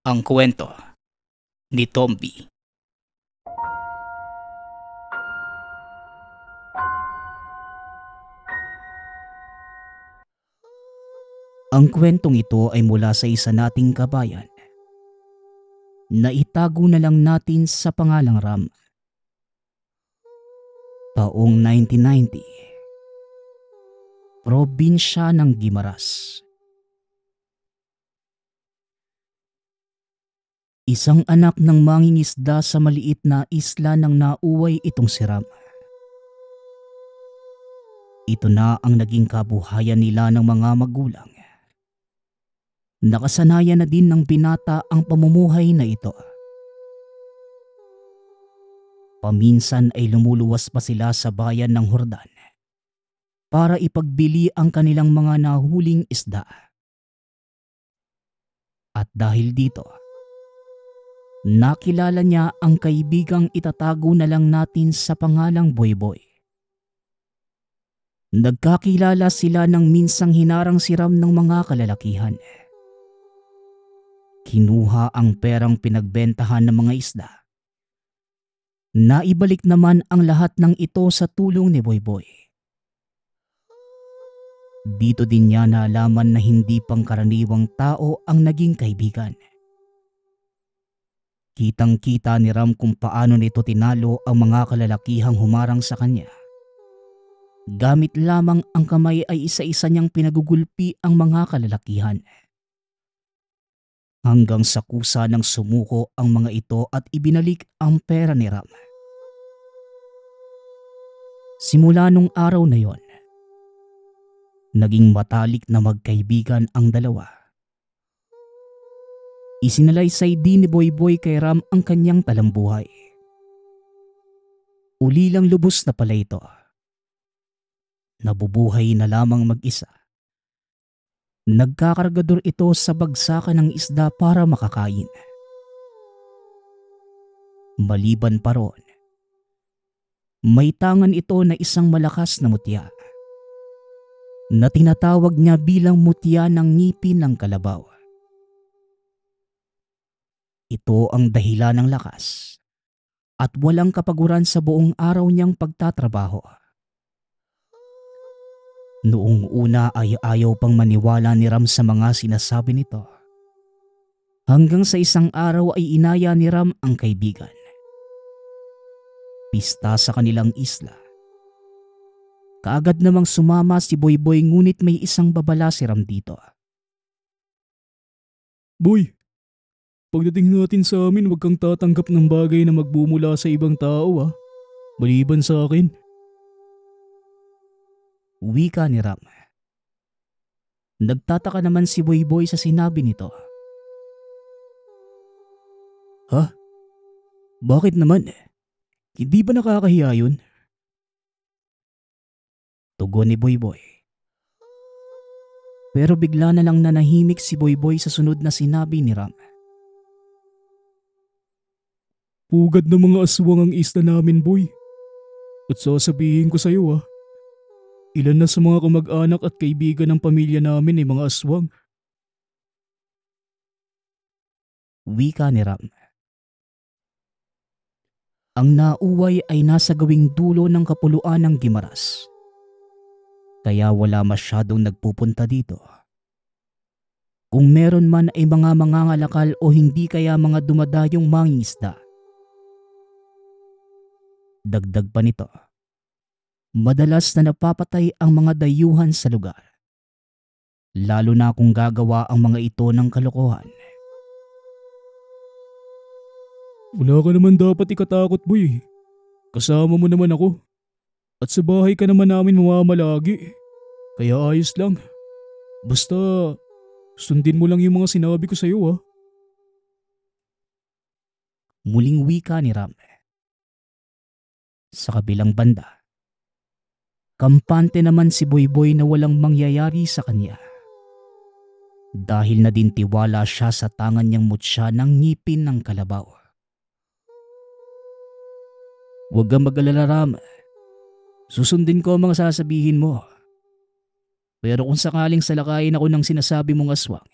Ang kwento ni Tomby. Ang kwentong ito ay mula sa isa nating kabayan na itago na lang natin sa pangalang Ram. Taong 1990, probinsya ng Guimaras. Isang anak ng mangingisda sa maliit na isla ng nauway itong si Ram. Ito na ang naging kabuhayan nila ng mga magulang. Nakasanayan na din ng binata ang pamumuhay na ito. Paminsan ay lumuluwas pa sila sa bayan ng Hordan para ipagbili ang kanilang mga nahuling isda. At dahil dito, nakilala niya ang kaibigang itatago na lang natin sa pangalang Boyboy. Nagkakilala sila nang minsang hinarang si Ram ng mga kalalakihan. Kinuha ang perang pinagbentahan ng mga isda. Naibalik naman ang lahat ng ito sa tulong ni Boyboy. Dito din niya naalaman na hindi pangkaraniwang tao ang naging kaibigan. Kitang-kita ni Ram kung paano nito tinalo ang mga kalalakihang humarang sa kanya. Gamit lamang ang kamay ay isa-isa niyang pinagugulpi ang mga kalalakihan. Hanggang sa kusa ng sumuko ang mga ito at ibinalik ang pera ni Ram. Simula nung araw na yon, naging matalik na magkaibigan ang dalawa. Isinalaysay din ni Boyboy kay Ram ang kanyang talambuhay. Ulilang lubos na pala ito. Nabubuhay na lamang mag-isa. Nagkakargador ito sa bagsakan ng isda para makakain. Maliban pa roon, may tangan ito na isang malakas na mutya na tinatawag niya bilang mutya ng ngipin ng kalabaw. Ito ang dahilan ng lakas at walang kapaguran sa buong araw niyang pagtatrabaho. Noong una ay ayaw pang maniwala ni Ram sa mga sinasabi nito. Hanggang sa isang araw ay inaya ni Ram ang kaibigan. Pista sa kanilang isla. Kaagad namang sumama si Boyboy ngunit may isang babala si Ram dito. Boy, pagdating natin sa amin huwag kang tatanggap ng bagay na magbumula sa ibang tao maliban sa akin. Wika ni Ram. Nagtataka naman si Boyboy sa sinabi nito. Ha? Bakit naman? Hindi ba nakakahiya yun? Tugon ni Boyboy. Pero bigla na lang nanahimik si Boyboy sa sunod na sinabi ni Ram. Pugad ng mga aswang ang isla namin, boy. At sasabihin ko sa'yo ilan na sa mga kamag-anak at kaibigan ng pamilya namin ay mga aswang. Wika ni Ram. Ang nauway ay nasa gawing dulo ng kapuluan ng Guimaras. Kaya wala masyadong nagpupunta dito. Kung meron man ay mga mangangalakal o hindi kaya mga dumadayong mangingisda. Dagdag pa nito, madalas na napapatay ang mga dayuhan sa lugar. Lalo na kung gagawa ang mga ito ng kalokohan. Wala ka naman dapat ikatakot, boy. Kasama mo naman ako. At sa bahay ka naman namin mamamalagi. Kaya ayos lang. Basta sundin mo lang yung mga sinabi ko sa'yo. Muling wika ni Ram. Sa kabilang banda, kampante naman si Boyboy na walang mangyayari sa kanya. Dahil na din tiwala siya sa tangan niyang mutya ng ngipin ng kalabaw. Huwag kang mag-alala, Ram. Susundin ko ang mga sasabihin mo. Pero kung sakaling salakayin ako ng sinasabi mong aswang,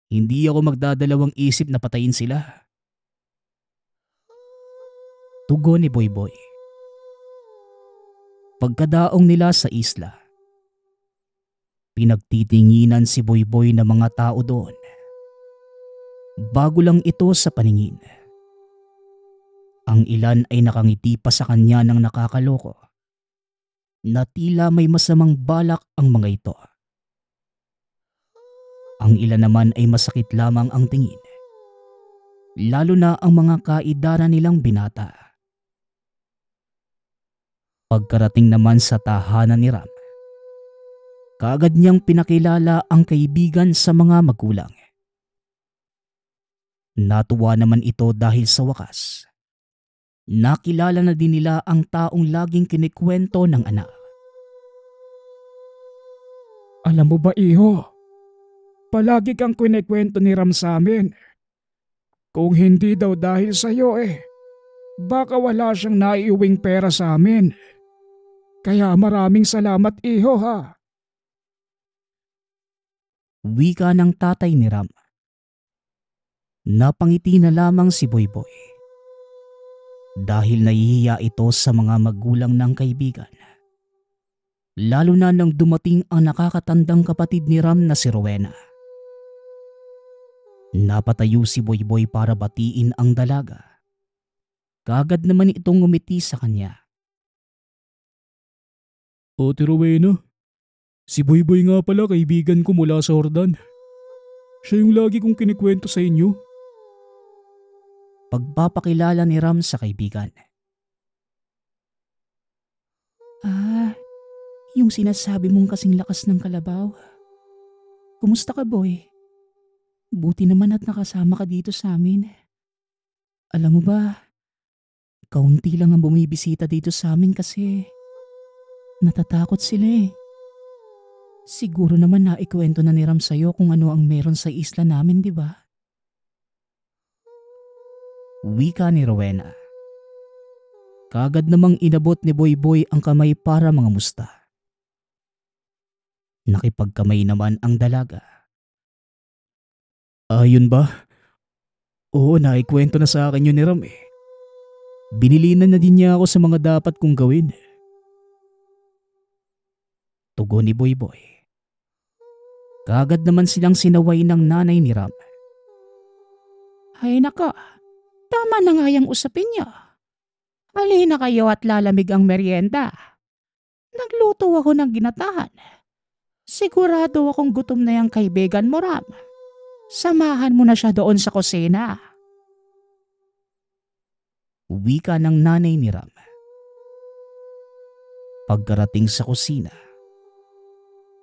Hindi ako magdadalawang isip na patayin sila. Tugon ni Boyboy. Pagkadaong nila sa isla, pinagtitinginan si Boyboy ng mga tao doon. Bago lang ito sa paningin. Ang ilan ay nakangiti pa sa kanya ng nakakaloko na tila may masamang balak ang mga ito. Ang ilan naman ay masakit lamang ang tingin, lalo na ang mga kaidara nilang binata. Pagkarating naman sa tahanan ni Ram, kaagad niyang pinakilala ang kaibigan sa mga magulang. Natuwa naman ito dahil sa wakas, nakilala na din nila ang taong laging kinikwento ng anak. Alam mo ba, iho? Palagi kang kinikwento ni Ram sa amin. Kung hindi daw dahil sa'yo baka wala siyang naiuwing pera sa amin. Kaya maraming salamat, iho, ha. Wika ng tatay ni Ram. Napangiti na lamang si Boyboy dahil nahihiya ito sa mga magulang ng kaibigan. Lalo na nang dumating ang nakakatandang kapatid ni Ram na si Rowena. Napatayo si Boyboy para batiin ang dalaga. Kaagad naman itong ngumiti sa kanya. Ate Rowena, si Boyboy nga pala kaibigan ko mula sa Hordan. Siya yung lagi kong kinikwento sa inyo. Pagpapakilala ni Ram sa kaibigan. Yung sinasabi mong kasing lakas ng kalabaw. Kumusta ka, boy? Buti naman at nakasama ka dito sa amin. Alam mo ba, kaunti lang ang bumibisita dito sa amin kasi natatakot sila. Siguro naman naikwento na ni Ram sa'yo kung ano ang meron sa isla namin, di ba? Wika ni Rowena. Kaagad namang inabot ni Boyboy ang kamay para mangamusta. Nakipagkamay naman ang dalaga. Ayun ba? Oo, naikwento na sa akin yun ni Ram. Binilinan na din niya ako sa mga dapat kong gawin. Tugon ni Boyboy. Kaagad naman silang sinaway ng nanay ni Ram. Ay nako, tama na nga yung usapin niyo. Halina kayo at lalamig ang merienda. Nagluto ako ng ginatahan. Sigurado akong gutom na yung kaibigan mo, Ram. Samahan mo na siya doon sa kusina. Wika ng nanay ni Ram. Pagkarating sa kusina,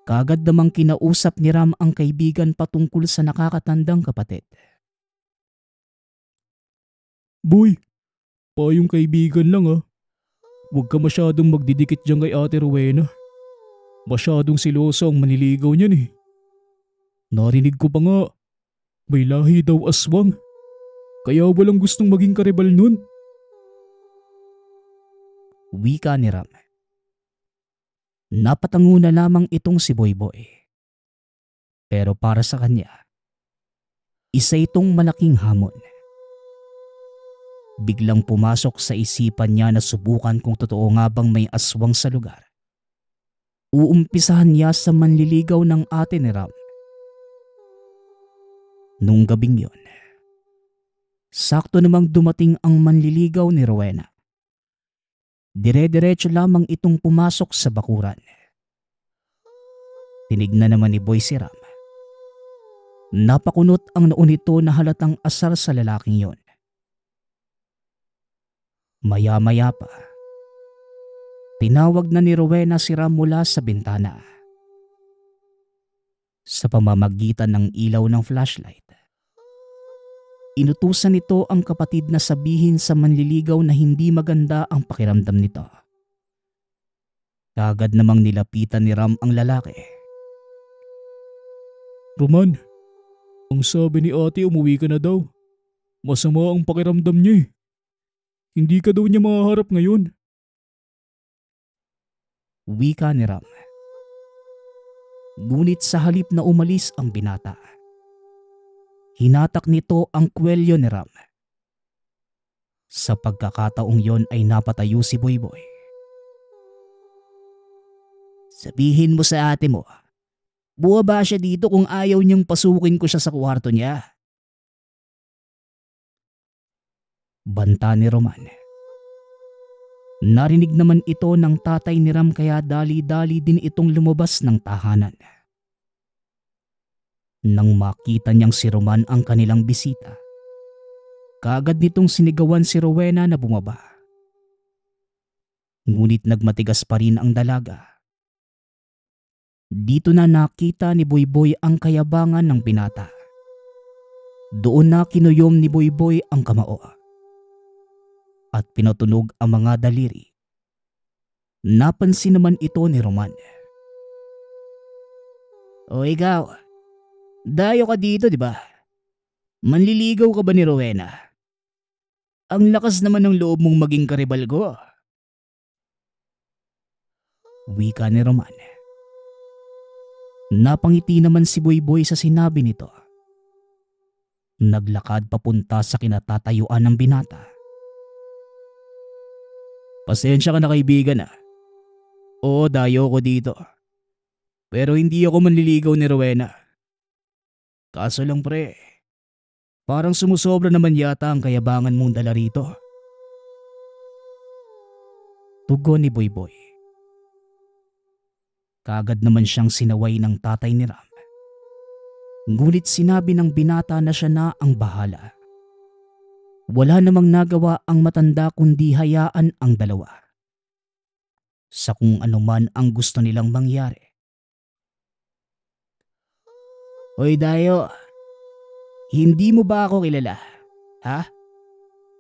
kaagad namang kinausap ni Ram ang kaibigan patungkol sa nakakatandang kapatid. Boy, payong kaibigan lang ha. Huwag ka masyadong magdidikit dyan kay Ate Rowena. Masyadong siloso ang maniligaw niyan. Narinig ko pa nga, may lahi daw aswang. Kaya walang gustong maging karibal nun. Wika ni Ram. Napatango na lamang itong si Boyboy. Pero para sa kanya, isa itong malaking hamon. Biglang pumasok sa isipan niya na subukan kung totoo nga bang may aswang sa lugar. Uumpisahan niya sa manliligaw ng ate ni Ram. Nung gabing yon, sakto namang dumating ang manliligaw ni Rowena. Dire-diretso lamang itong pumasok sa bakuran. Tinignan naman ni Boy si Ram. Napakunot ang noo nito na halatang asar sa lalaking yon. Maya-maya pa, tinawag na ni Rowena si Ram mula sa bintana. Sa pamamagitan ng ilaw ng flashlight, inutusan nito ang kapatid na sabihin sa manliligaw na hindi maganda ang pakiramdam nito. Kaagad namang nilapitan ni Ram ang lalaki. Roman, ang sabi ni ate umuwi ka na daw. Masama ang pakiramdam niya. Hindi ka daw niya mahaharap ngayon. Wika ni Ram. Ngunit sa halip na umalis ang binata, hinatak nito ang kwelyo ni Ram. Sa pagkakataong yon ay napatayo si Boyboy. Sabihin mo sa ate mo, buwaba siya dito kung ayaw niyang pasukin ko siya sa kwarto niya. Banta ni Roman. Narinig naman ito ng tatay ni Ram kaya dali-dali din itong lumabas ng tahanan. Nang makita niyang si Roman ang kanilang bisita, kaagad nitong sinigawan si Rowena na bumaba. Ngunit nagmatigas pa rin ang dalaga. Dito na nakita ni Boyboy ang kayabangan ng binata. Doon na kinuyom ni Boyboy ang kamao at pinatunog ang mga daliri. Napansin naman ito ni Roman. O ikaw, dayo ka dito, di ba? Manliligaw ka ba ni Rowena? Ang lakas naman ng loob mong maging karibal ko. Wika ni Roman. Napangiti naman si Boyboy sa sinabi nito. Naglakad papunta sa kinatatayuan ng binata. Pasensya ka na kaibigan. Oo, dayo ko dito. Pero hindi ako manliligaw ni Rowena. Kaso lang pre, parang sumusobra naman yata ang kayabangan mong dala rito. Tugon ni Boyboy. Kaagad naman siyang sinaway ng tatay ni Ram. Ngunit sinabi ng binata na siya na ang bahala. Wala namang nagawa ang matanda kundi hayaan ang dalawa. Sa kung anuman ang gusto nilang mangyari. Hoy Dayo, hindi mo ba ako kilala? Ha?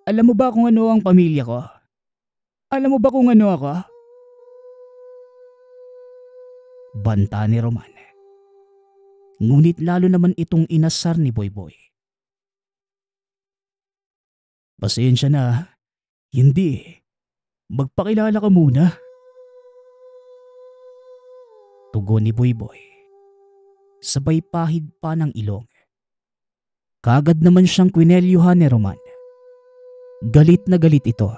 Alam mo ba kung ano ang pamilya ko? Alam mo ba kung ano ako? Banta ni Roman. Ngunit lalo naman itong inasar ni Boyboy. Pasensya na, hindi. Magpakilala ka muna. Tugon ni Boyboy. Sabay pahid pa ng ilong. Kaagad naman siyang kwinelyuhan ni Roman. Galit na galit ito.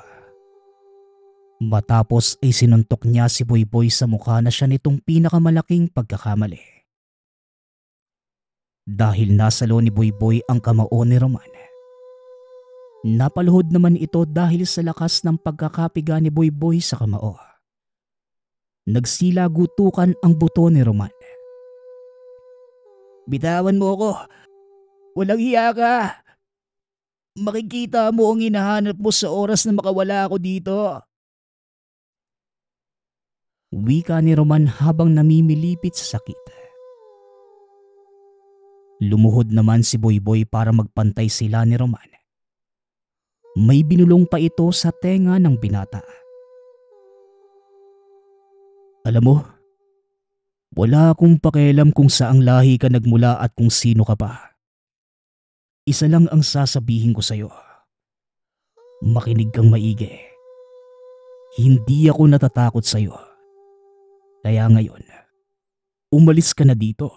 Matapos ay sinuntok niya si Boyboy sa mukha na siya nitong pinakamalaking pagkakamali. Dahil nasalo ni Boyboy ang kamao ni Roman. Napaluhod naman ito dahil sa lakas ng pagkakapiga ni Boyboy sa kamao. Nagsilagutukan ang buto ni Roman. Bitawan mo ako. Walang hiya ka. Makikita mo ang hinahanap mo sa oras na makawala ako dito. Wika ni Roman habang namimilipit sa sakit. Lumuhod naman si Boyboy para magpantay sila ni Roman. May binulong pa ito sa tenga ng binata. Alam mo, wala akong pakialam kung saang lahi ka nagmula at kung sino ka pa. Isa lang ang sasabihin ko sa'yo. Makinig kang maigi. Hindi ako natatakot sa'yo. Kaya ngayon, umalis ka na dito.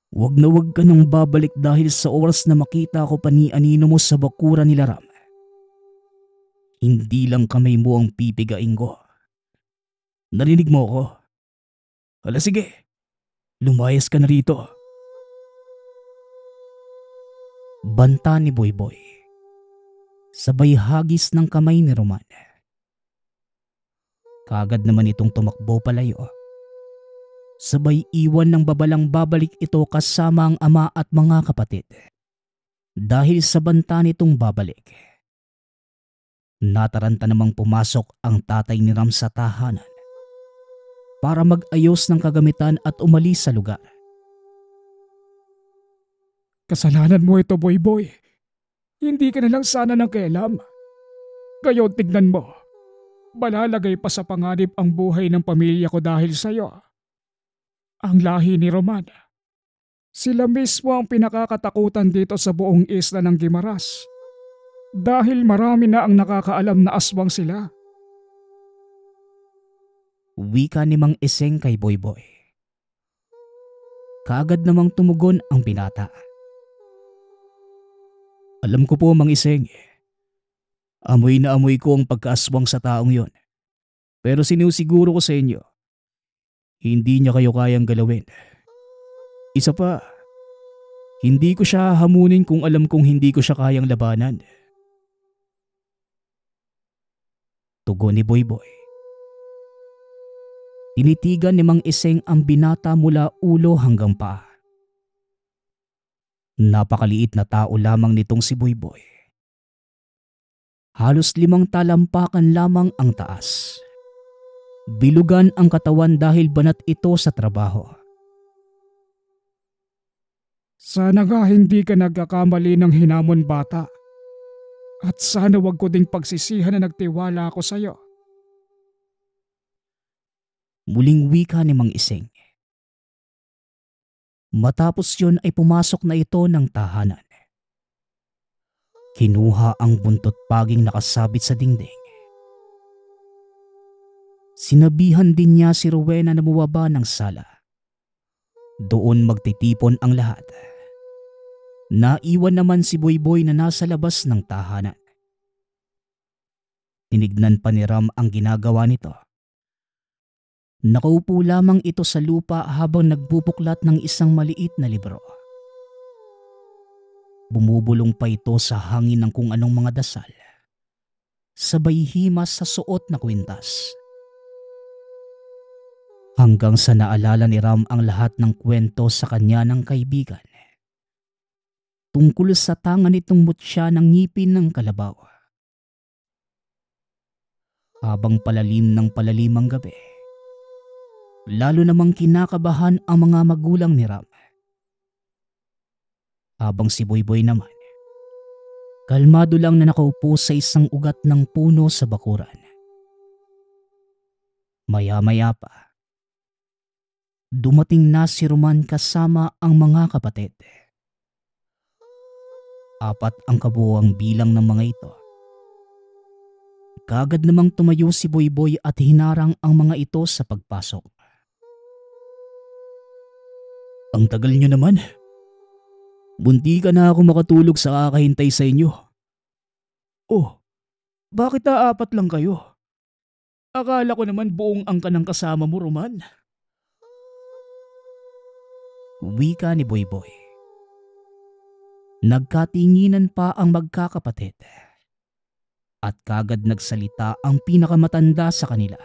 Huwag na huwag ka nang babalik dahil sa oras na makita ko pani-anino mo sa bakuran nila Ram. Hindi lang kamay mo ang pipigain ko. Narinig mo ako? Hala sige, lumayas ka na rito. Banta ni Boyboy. Sabay hagis ng kamay ni Roman. Kaagad naman itong tumakbo palayo. Sabay iwan ng babalang babalik ito kasama ang ama at mga kapatid. Dahil sa banta nitong babalik. Nataranta namang pumasok ang tatay ni Ram sa tahanan para mag-ayos ng kagamitan at umalis sa lugar. Kasalanan mo ito, Boyboy. Hindi ka na lang sana nakialam. Ngayon tignan mo. Malalagay pa sa panganib ang buhay ng pamilya ko dahil sa'yo. Ang lahi ni Roman. Sila mismo ang pinakakatakutan dito sa buong isla ng Guimaras. Dahil marami na ang nakakaalam na aswang sila. Wika ni Mang Iseng kay Boyboy. Kaagad namang tumugon ang binata. Alam ko po, Mang Iseng. Amoy na amoy ko ang pagkaaswang sa taong yon. Pero sinusiguro ko sa inyo, hindi niya kayo kayang galawin. Isa pa, hindi ko siya hamunin kung alam kong hindi ko siya kayang labanan. Tugon ni Boyboy. Tinitigan ni Mang Iseng ang binata mula ulo hanggang paa. Napakaliit na tao lamang nitong si Boyboy. Halos 5 talampakan lamang ang taas. Bilugan ang katawan dahil banat ito sa trabaho. Sana nga hindi ka nagkakamali ng hinamon, bata. At sana wag ko ding pagsisihan na nagtiwala ako sa'yo. Muling wika ni Mang Iseng. Matapos yun ay pumasok na ito ng tahanan. Kinuha ang buntot paging nakasabit sa dingding. Sinabihan din niya si Rowena na bumaba ng sala. Doon magtitipon ang lahat. Naiwan naman si Boyboy na nasa labas ng tahanan. Tinignan pa ni Ram ang ginagawa nito. Nakaupo lamang ito sa lupa habang nagbubuklat ng isang maliit na libro. Bumubulong pa ito sa hangin ng kung anong mga dasal. Sabay himas sa suot na kwintas. Hanggang sa naalala ni Ram ang lahat ng kwento sa kanya ng kaibigan. Tungkol sa tanga nitong mutya ng ngipin ng kalabaw. Habang palalim ng palalim ang gabi, lalo namang kinakabahan ang mga magulang ni Ram. Habang si Boyboy naman, kalmado lang na nakaupo sa isang ugat ng puno sa bakuran. Maya-maya pa, dumating na si Roman kasama ang mga kapatid. 4 ang kabuuang bilang ng mga ito. Kaagad namang tumayo si Boyboy at hinarang ang mga ito sa pagpasok. Ang tagal nyo naman. Bunti ka na ako makatulog sa kakahintay sa inyo. Oh, bakit 4 lang kayo? Akala ko naman buong angka ng kasama mo, Roman. Wika ni Boyboy. Nagkatinginan pa ang magkakapatid. At kagad nagsalita ang pinakamatanda sa kanila.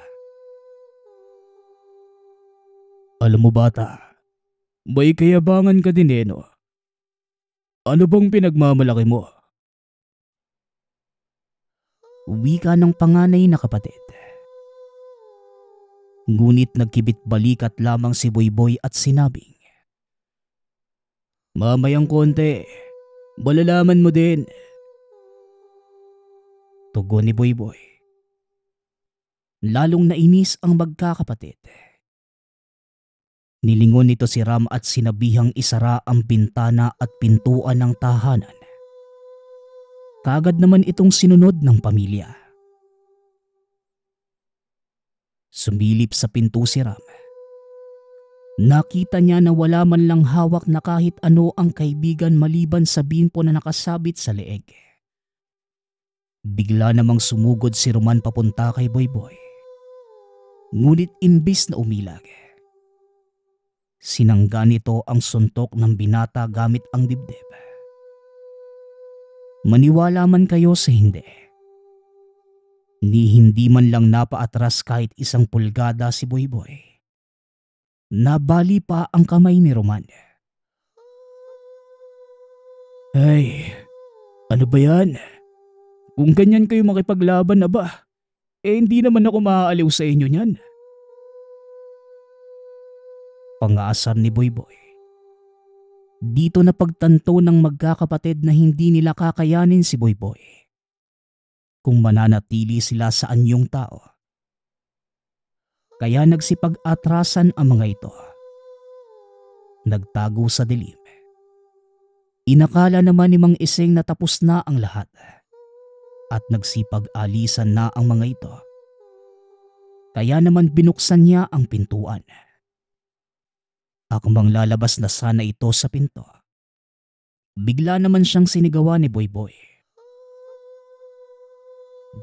Alam mo, bata, may kayabangan ka din eh, no? Ano bang pinagmamalaki mo? Wika ng panganay na kapatid. Ngunit nagkibit balikat lamang si Boyboy at sinabing, Mamayang konti, malalaman mo din. Tugon ni Boyboy. Lalong nainis ang magkakapatid. Nilingon nito si Ram at sinabihang isara ang bintana at pintuan ng tahanan. Kaagad naman itong sinunod ng pamilya. Sumilip sa pinto si Ram. Nakita niya na wala man lang hawak na kahit ano ang kaibigan maliban sa bimpo na nakasabit sa leeg. Bigla namang sumugod si Roman papunta kay Boyboy. Ngunit imbis na umilag, sinangga nito ang suntok ng binata gamit ang dibdib. Maniwala man kayo sa hindi, ni hindi man lang napaatras kahit 1 pulgada si Boyboy. Nabali pa ang kamay ni Roman. Ay, ano ba yan? Kung ganyan kayo makipaglaban na ba, hindi naman ako maaaliw sa inyo niyan. Pangaasar ni Boyboy. Dito na pagtanto ng magkakapatid na hindi nila kakayanin si Boyboy kung mananatili sila sa anyong tao. Kaya nagsipag-atrasan ang mga ito. Nagtago sa dilim. Inakala naman ni Mang Iseng na tapos na ang lahat at nagsipag-alisan na ang mga ito. Kaya naman binuksan niya ang pintuan. Akmang lalabas na sana ito sa pinto. Bigla naman siyang sinigawan ni Boyboy.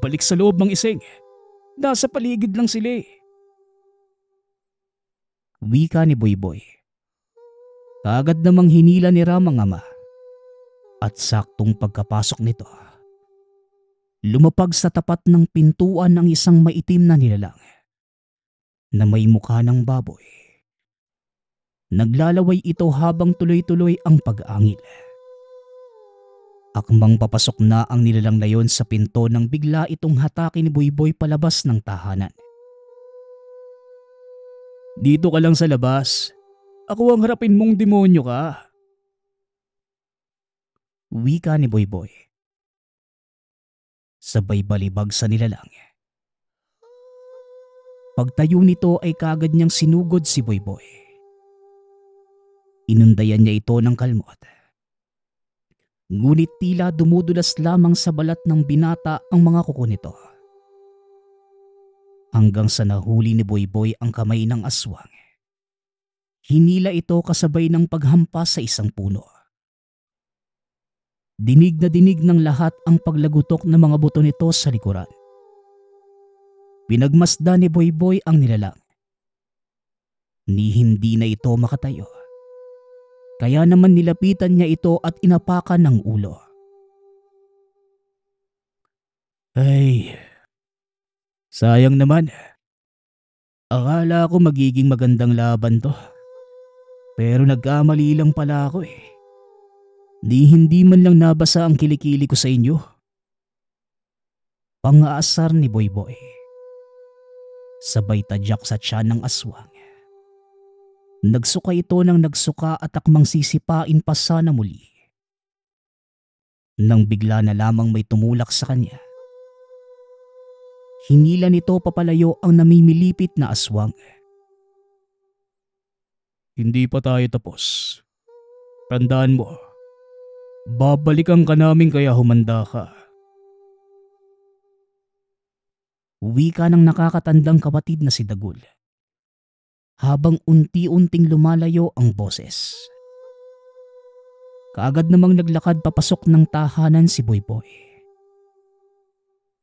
Balik sa loob ng Iseng. Nasa paligid lang sila eh. Wika ni Boyboy. Kaagad namang hinila ni Ram ang ama. At saktong pagkapasok nito, lumapag sa tapat ng pintuan ang isang maitim na nilalang na may mukha ng baboy. Naglalaway ito habang tuloy-tuloy ang pag-aangil. Akmang papasok na ang nilalang na yon sa pinto nang bigla itong hatakin ni Boyboy palabas ng tahanan. Dito ka lang sa labas. Ako ang harapin mong demonyo ka. Wika ni Boyboy. Sabay balibag sa nilalang. Pagtayo nito ay kaagad niyang sinugod si Boyboy. Inundayan niya ito ng kalmot. Ngunit tila dumudulas lamang sa balat ng binata ang mga kuko nito. Hanggang sa nahuli ni Boyboy ang kamay ng aswang. Hinila ito kasabay ng paghampas sa isang puno. Dinig na dinig ng lahat ang paglagutok ng mga buto nito sa likuran. Pinagmasdan ni Boyboy ang nilalang. Ni hindi na ito makatayo. Kaya naman nilapitan niya ito at inapakan ng ulo. Ay, sayang naman. Akala ko magiging magandang laban to. Pero nagkamali lang pala ako eh. Hindi man lang nabasa ang kilikili ko sa inyo. Pang-aasar ni Boyboy. Sabay tadyak sa tiyan ng aswang. Nagsuka ito ng nagsuka at akmang sisipain pa sana muli. Nang bigla na lamang may tumulak sa kanya. Hinila nito papalayo ang namimilipit na aswang. Hindi pa tayo tapos. Tandaan mo. Babalikan ka namin kaya humanda ka. Wika ng nakakatandang kapatid na si Dagul. Habang unti-unting lumalayo ang boses. Kaagad namang naglakad papasok ng tahanan si Boyboy.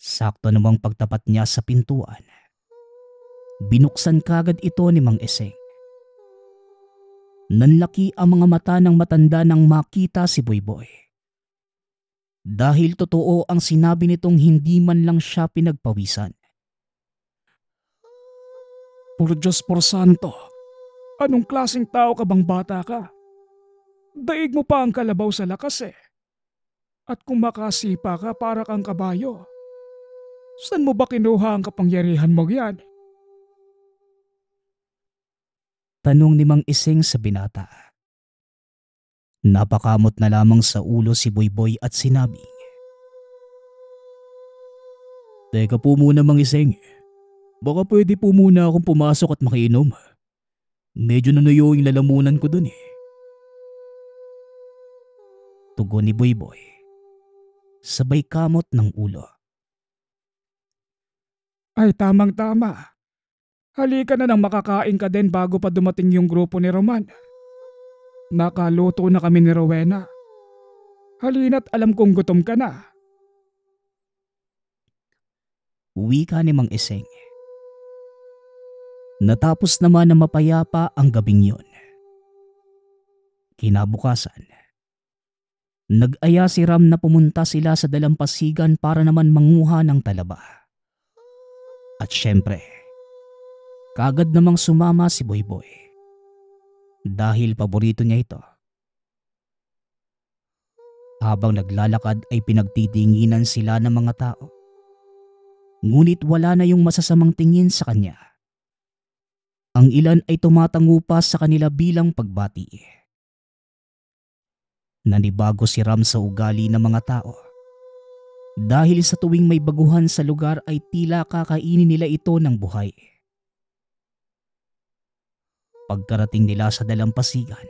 Sakto namang pagtapat niya sa pintuan. Binuksan kaagad ito ni Mang Eseng. Nanlaki ang mga mata ng matanda nang makita si Boyboy. Dahil totoo ang sinabi nitong hindi man lang siya pinagpawisan. Por Diyos por Santo, anong klaseng tao ka bang bata ka? Daig mo pa ang kalabaw sa lakas eh. At kung makasipa ka para kang kabayo, saan mo ba kinuha ang kapangyarihan mo yan? Tanong ni Mang Iseng sa binata. Napakamot na lamang sa ulo si Boyboy at sinabi, Teka po muna Mang Iseng, baka pwede po muna akong pumasok at makiinom. Medyo nanuyo yung lalamunan ko dun eh. Tugon ni Boyboy. Sabay kamot ng ulo. Ay tamang-tama. Halika na nang makakain ka din bago pa dumating yung grupo ni Roman. Nakaluto na kami ni Rowena. Halina't alam kong gutom ka na. Wika ni Mang Iseng. Natapos naman na mapayapa ang gabing yon. Kinabukasan, nag-aya si Ram na pumunta sila sa dalampasigan para naman manguha ng talaba. At syempre, kaagad namang sumama si Boyboy. Dahil paborito niya ito. Habang naglalakad ay pinagtitinginan sila ng mga tao. Ngunit wala na yung masasamang tingin sa kanya. Ang ilan ay tumatango pa sa kanila bilang pagbati. Nanibago si Ram sa ugali ng mga tao. Dahil sa tuwing may baguhan sa lugar ay tila kakainin nila ito ng buhay. Pagkarating nila sa dalampasigan,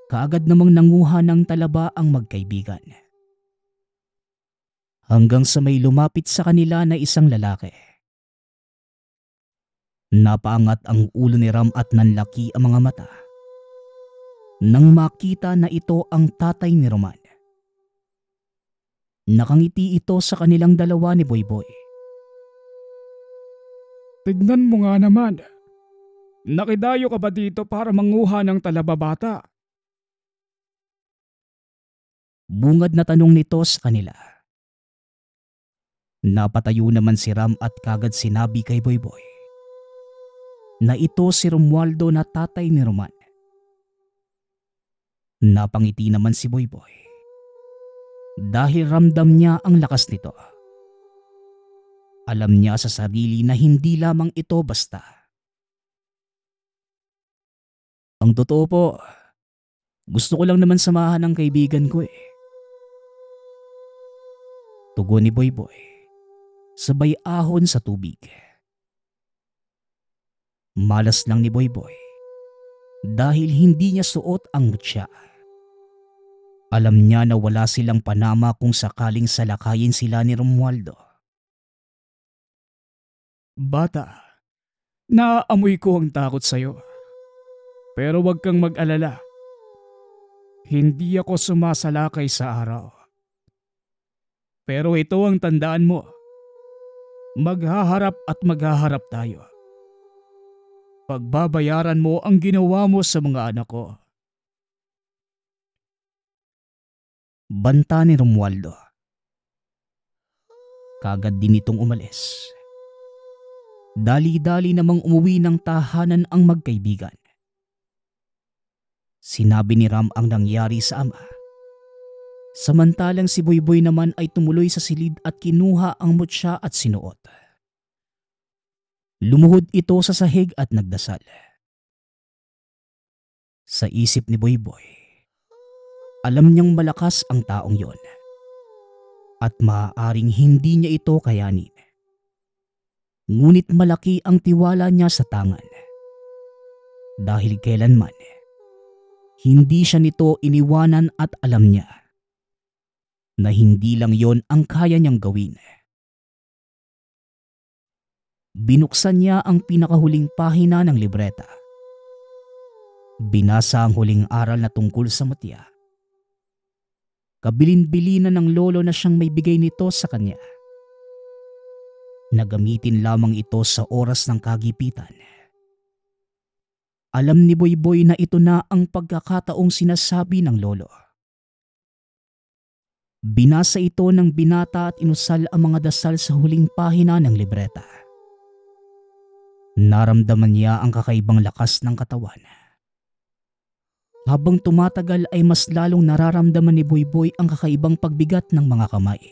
kaagad namang nanguha ng talaba ang magkaibigan. Hanggang sa may lumapit sa kanila na isang lalaki. Napaangat ang ulo ni Ram at nanlaki ang mga mata. Nang makita na ito ang tatay ni Roman, nakangiti ito sa kanilang dalawa ni Boyboy. Tignan mo nga naman. Nakidayo ka ba dito para manguha ng talababata? Bungad na tanong nito sa kanila. Napatayo naman si Ram at kagad sinabi kay Boyboy na ito si Romualdo na tatay ni Roman. Napangiti naman si Boyboy dahil ramdam niya ang lakas nito. Alam niya sa sarili na hindi lamang ito basta. Ang totoo po, gusto ko lang naman samahan ng kaibigan ko eh. Tugon ni Boyboy, sabay ahon sa tubig. Malas lang ni Boyboy dahil hindi niya suot ang mutya. Alam niya na wala silang panama kung sakaling salakayin sila ni Romualdo. Bata, naaamoy ko ang takot sa'yo. Pero huwag kang mag-alala. Hindi ako sumasalakay sa araw. Pero ito ang tandaan mo. Maghaharap at maghaharap tayo. Pagbabayaran mo ang ginawa mo sa mga anak ko. Banta ni Romualdo. Kagad din itong umalis. Dali-dali namang umuwi ng tahanan ang magkaibigan. Sinabi ni Ram ang nangyari sa ama. Samantalang si Boyboy naman ay tumuloy sa silid at kinuha ang mutya at sinuot. Lumuhod ito sa sahig at nagdasal. Sa isip ni Boyboy, alam niyang malakas ang taong yon at maaaring hindi niya ito kayanin. Ngunit malaki ang tiwala niya sa tangan. Dahil kailanman, hindi siya nito iniwanan at alam niya na hindi lang yon ang kaya niyang gawin. Binuksan niya ang pinakahuling pahina ng libreta. Binasa ang huling aral na tungkol sa mutya. Kabilin-bilinan ng lolo na siyang may bigay nito sa kanya. Nagamitin lamang ito sa oras ng kagipitan. Alam ni Boyboy na ito na ang pagkakataong sinasabi ng lolo. Binasa ito ng binata at inusal ang mga dasal sa huling pahina ng libreta. Naramdaman niya ang kakaibang lakas ng katawan. Habang tumatagal ay mas lalong nararamdaman ni Boyboy ang kakaibang pagbigat ng mga kamay.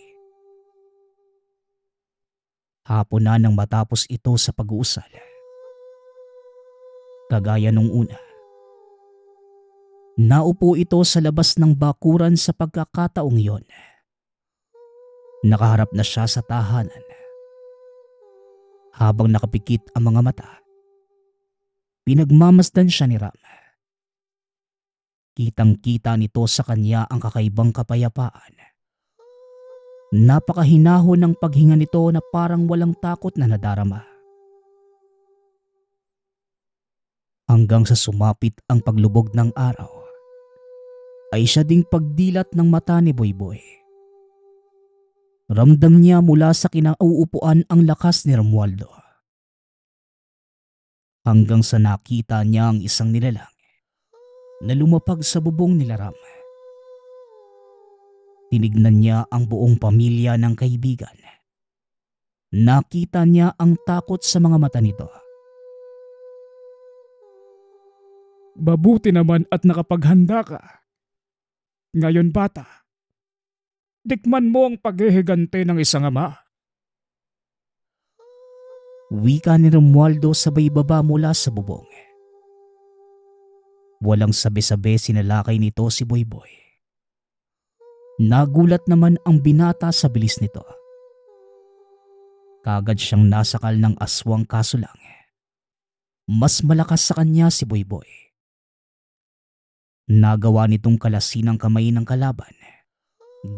Hapon na nang matapos ito sa pag-uusal. Kagaya nung una. Naupo ito sa labas ng bakuran sa pagkakataong yon. Nakaharap na siya sa tahanan. Habang nakapikit ang mga mata, pinagmamasdan siya ni Ram. Kitang-kita nito sa kanya ang kakaibang kapayapaan. Napakahinahon ng paghinga nito na parang walang takot na nadarama. Hanggang sa sumapit ang paglubog ng araw, ay siya ding pagdilat ng mata ni Boyboy. Ramdam niya mula sa kinauupuan ang lakas ni Romualdo. Hanggang sa nakita niya ang isang nilalang na lumapag sa bubong nila Ram. Tinignan niya ang buong pamilya ng kaibigan. Nakita niya ang takot sa mga mata nito. Mabuti naman at nakapaghanda ka. Ngayon bata, tikman mo ang paghihigante ng isang ama. Wika ni Romualdo sabay baba mula sa bubong. Walang sabi-sabi sinalakay nito si Boyboy. Nagulat naman ang binata sa bilis nito. Kagad siyang nasakal ng aswang kaso lang. Mas malakas sa kanya si Boyboy. Nagawa nitong kalasin ang kamay ng kalaban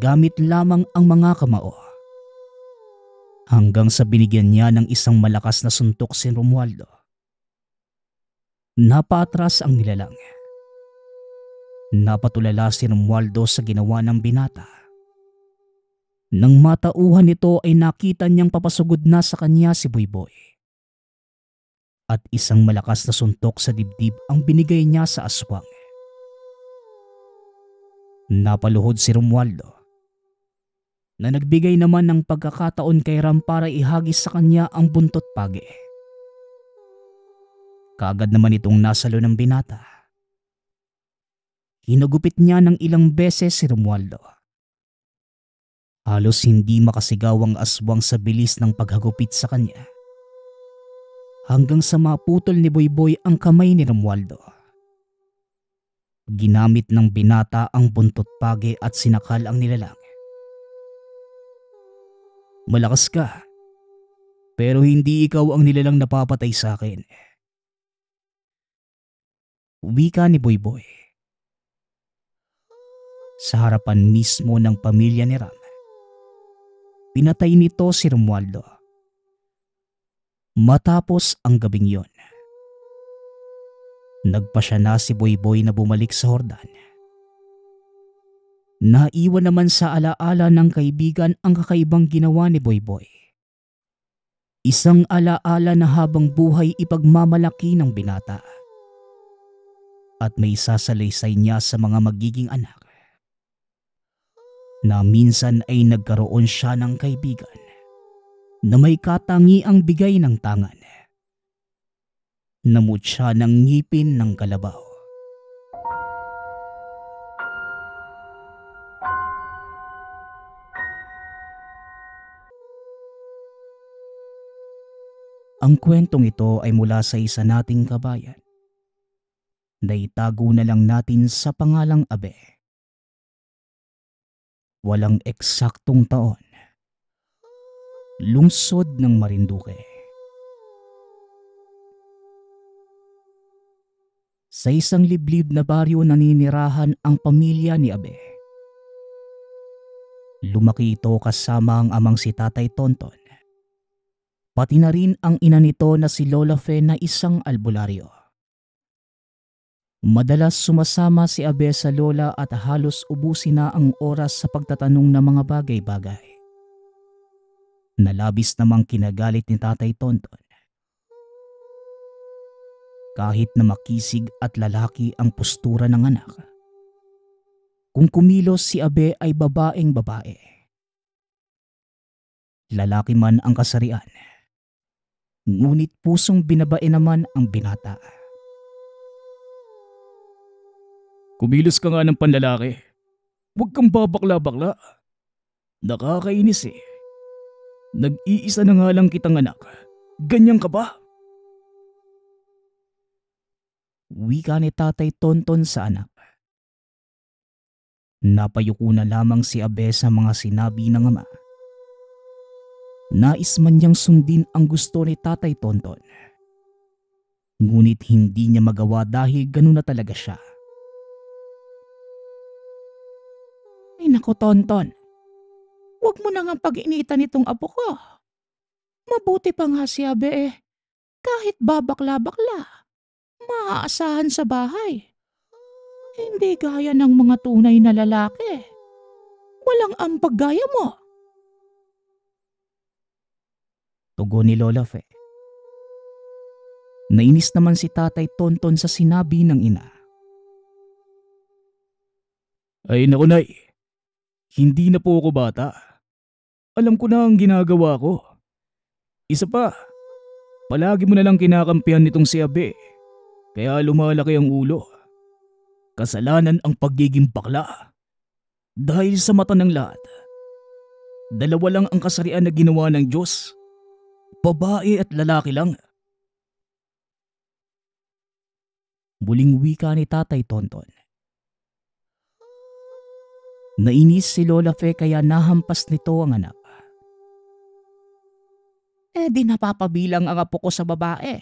gamit lamang ang mga kamao. Hanggang sa binigyan niya ng isang malakas na suntok si Romualdo. Napaatras ang nilalang. Napatulala si Romualdo sa ginawa ng binata. Nang matauhan nito ay nakita niyang papasugod na sa kanya si Boyboy. At isang malakas na suntok sa dibdib ang binigay niya sa aswang. Napaluhod si Romualdo na nagbigay naman ng pagkakataon kay Ram para ihagis sa kanya ang buntot pagi. Kaagad naman itong nasalo ng binata. Hinagupit niya ng ilang beses si Romualdo. Halos hindi makasigaw ang aswang sa bilis ng paghagupit sa kanya. Hanggang sa maputol ni Boyboy ang kamay ni Romualdo. Ginamit ng binata ang buntot pagi at sinakal ang nilalang. Malakas ka, pero hindi ikaw ang nilalang napapatay sa akin. Wika ni Boyboy. Sa harapan mismo ng pamilya ni Ram, pinatay nito si Romualdo. Matapos ang gabing yon, nagpasya na si Boyboy na bumalik sa Hordan. Naiwan naman sa alaala ng kaibigan ang kakaibang ginawa ni Boyboy. Isang alaala na habang buhay ipagmamalaki ng binata. At may sasalaysay niya sa mga magiging anak. Na minsan ay nagkaroon siya ng kaibigan na may katangiang bigay ng tangan. Namut siya ng ngipin ng kalabaw. Ang kwentong ito ay mula sa isa nating kabayan na itago na lang natin sa pangalang Abe. Walang eksaktong taon. Lungsod ng Marinduque. Sa isang liblib na baryo naninirahan ang pamilya ni Abe. Lumaki ito kasama ang amang si Tatay Tonton. Pati na rin ang ina nito na si Lola Fe na isang albularyo. Madalas sumasama si Abe sa lola at halos ubusin na ang oras sa pagtatanong ng mga bagay-bagay. Nalabis namang kinagalit ni Tatay Tonton. Kahit na makisig at lalaki ang postura ng anak, kung kumilos si Abe ay babaeng babae. Lalaki man ang kasarian, ngunit pusong binabae naman ang binata. Kumilos ka nga ng panlalaki. Huwag kang babakla-bakla. Nakakainis eh. Nag-iisa na nga lang kitang anak. Ganyan ka ba? Wika ni Tatay Tonton sa anak. Napayuko na lamang si Abe sa mga sinabi ng ama. Nais man niyang sundin ang gusto ni Tatay Tonton. Ngunit hindi niya magawa dahil ganun na talaga siya. Ay naku Tonton, huwag mo na nga pag-initan itong apo ko. Mabuti pa nga si Abe eh, kahit babakla-bakla, maaasahan sa bahay. Hindi gaya ng mga tunay na lalaki. Walang ampag gaya mo. Tugon ni Lola Fe. Nainis naman si Tatay Tonton sa sinabi ng ina. Ay naku nay, hindi na po ako bata. Alam ko na ang ginagawa ko. Isa pa, palagi mo na lang kinakampihan nitong si Abe. Kaya lumalaki ang ulo. Kasalanan ang pagiging bakla. Dahil sa mata ng lahat, dalawa lang ang kasarian na ginawa ng Diyos. Babae at lalaki lang. Muling wika ni Tatay Tonton. Nainis si Lola Fe kaya nahampas nito ang anak. Di napapabilang ang apo ko sa babae.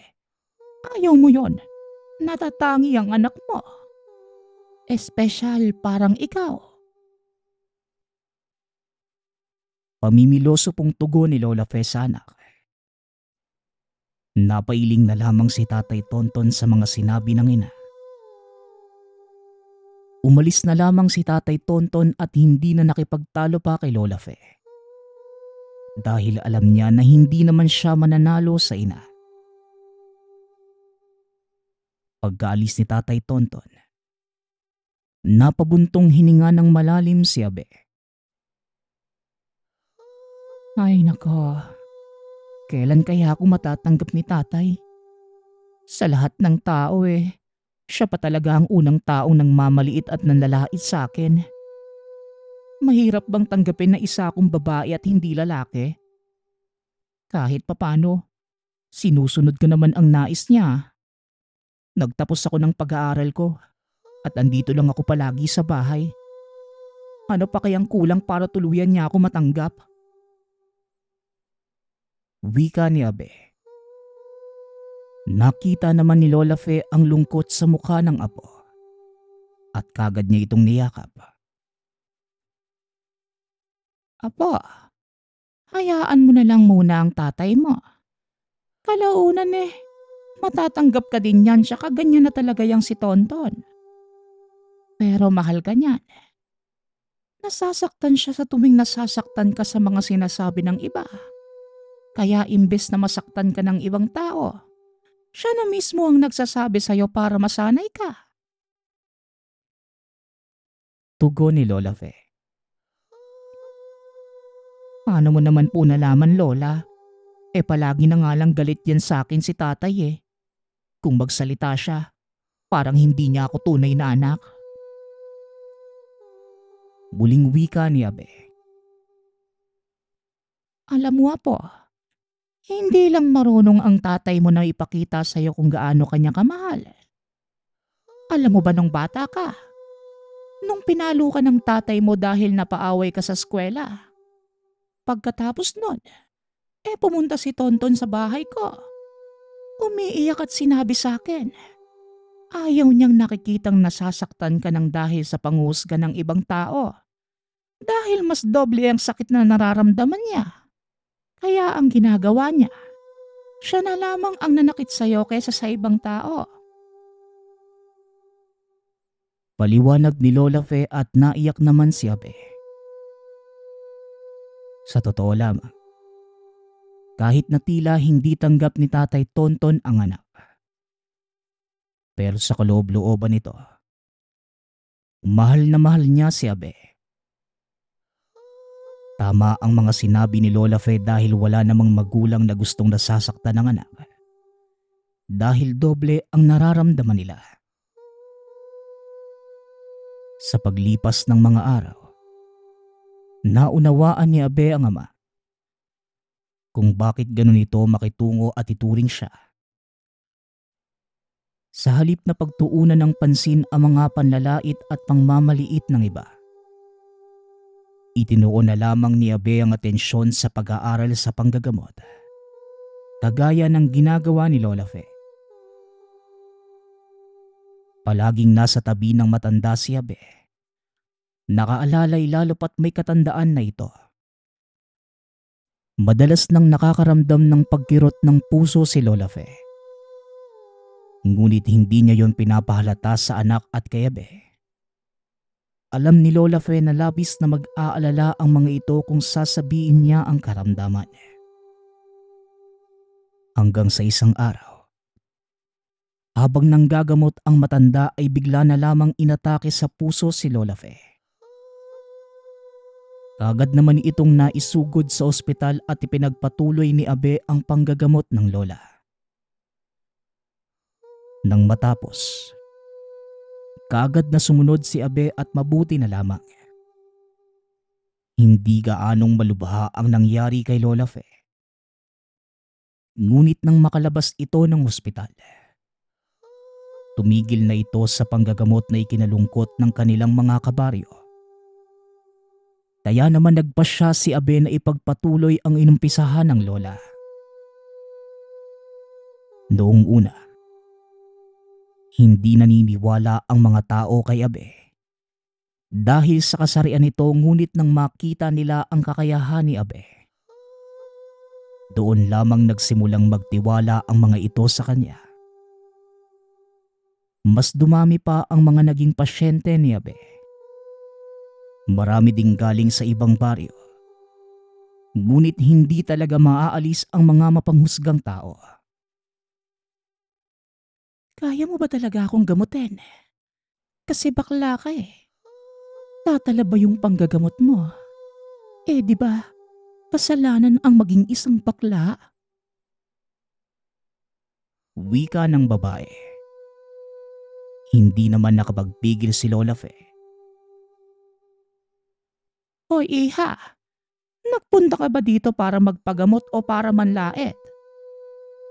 Ayaw mo yon. Natatangi ang anak mo. Espesyal parang ikaw. Pamimiloso pong tugon ni Lola Fe sa anak. Napailing na lamang si Tatay Tonton sa mga sinabi ng ina. Umalis na lamang si Tatay Tonton at hindi na nakipagtalo pa kay Lola Fe. Dahil alam niya na hindi naman siya mananalo sa ina. Pagkaalis ni Tatay Tonton, napabuntong hininga ng malalim si Abe. Ay nako, kailan kaya ako matatanggap ni Tatay? Sa lahat ng tao siya pa talaga ang unang taong nang mamaliit at nanlalait sa akin. Mahirap bang tanggapin na isa akong babae at hindi lalaki? Kahit papano, sinusunod ko naman ang nais niya. Nagtapos ako ng pag-aaral ko at andito lang ako palagi sa bahay. Ano pa kayang kulang para tuluyan niya ako matanggap? Wika ni Abe. Nakita naman ni Lola Fe ang lungkot sa mukha ng apo at kagad niya itong niyakap. Apo, hayaan mo na lang muna ang tatay mo. Kalaunan matatanggap ka din yan, tsaka ganyan na talaga yang si Tonton. Pero mahal ka niyan. Nasasaktan siya sa tuwing nasasaktan ka sa mga sinasabi ng iba. Kaya imbes na masaktan ka ng ibang tao, siya na mismo ang nagsasabi sa'yo para masanay ka. Tugon ni Lola Fe. Paano mo naman po nalaman, Lola? Palagi na nga lang galit yan sa akin si tatay. Kung magsalita siya, parang hindi niya ako tunay na anak. Muling wika ni Abe. Alam mo po, hindi lang marunong ang tatay mo na ipakita sa'yo kung gaano kanya kamahal. Alam mo ba nung bata ka? Nung pinalo ka ng tatay mo dahil napaaway ka sa eskwela. Pagkatapos nun, pumunta si Tonton sa bahay ko. Umiiyak at sinabi sa akin, ayaw niyang nakikitang nasasaktan ka ng dahil sa panghusga ng ibang tao. Dahil mas doble ang sakit na nararamdaman niya. Kaya ang ginagawa niya, siya na lamang ang nanakit sa'yo kaysa sa ibang tao. Paliwanag ni Lola Fe at naiyak naman si Abe. Sa totoo lamang, kahit na tila hindi tanggap ni Tatay Tonton ang anak. Pero sa kaloob-looban nito, mahal na mahal niya si Abe. Tama ang mga sinabi ni Lola Fe dahil wala namang magulang na gustong nasasaktan ng anak. Dahil doble ang nararamdaman nila. Sa paglipas ng mga araw, naunawaan ni Abe ang ama kung bakit ganun ito makitungo at ituring siya. Sa halip na pagtuunan ng pansin ang mga panlalait at pangmamaliit ng iba, itinuon na lamang ni Abe ang atensyon sa pag-aaral sa panggagamot, kagaya ng ginagawa ni Lola Fe. Palaging nasa tabi ng matanda si Abe, nakaalalay lalo pat may katandaan na ito. Madalas nang nakakaramdam ng pagkirot ng puso si Lola Fe. Ngunit hindi niya yon pinapahalata sa anak at kay Abe. Alam ni Lola Fe na labis na mag-aalala ang mga ito kung sasabihin niya ang karamdaman. Hanggang sa isang araw, habang nanggagamot ang matanda ay bigla na lamang inatake sa puso si Lola Fe. Kagad naman itong naisugod sa ospital at ipinagpatuloy ni Abe ang panggagamot ng lola. Nang matapos, kagad na sumunod si Abe at mabuti na lamang. Hindi gaanong malubha ang nangyari kay Lola Fe. Ngunit nang makalabas ito ng ospital, tumigil na ito sa panggagamot na ikinalungkot ng kanilang mga kabaryo. Kaya naman nagpasya si Abe na ipagpatuloy ang inumpisahan ng lola. Noong una, hindi naniniwala ang mga tao kay Abe. Dahil sa kasarian nito ngunit nang makita nila ang kakayahan ni Abe, doon lamang nagsimulang magtiwala ang mga ito sa kanya. Mas dumami pa ang mga naging pasyente ni Abe. Marami ding galing sa ibang baryo. Ngunit hindi talaga maaalis ang mga mapanghusgang tao. Kaya mo ba talaga akong gamutin? Kasi bakla ka eh. Tatala ba yung panggagamot mo? Eh di ba, kasalanan ang maging isang bakla? Wika ng babae. Hindi naman nakapagpigil si Lola Fe. Hoy iha, nagpunta ka ba dito para magpagamot o para manlait?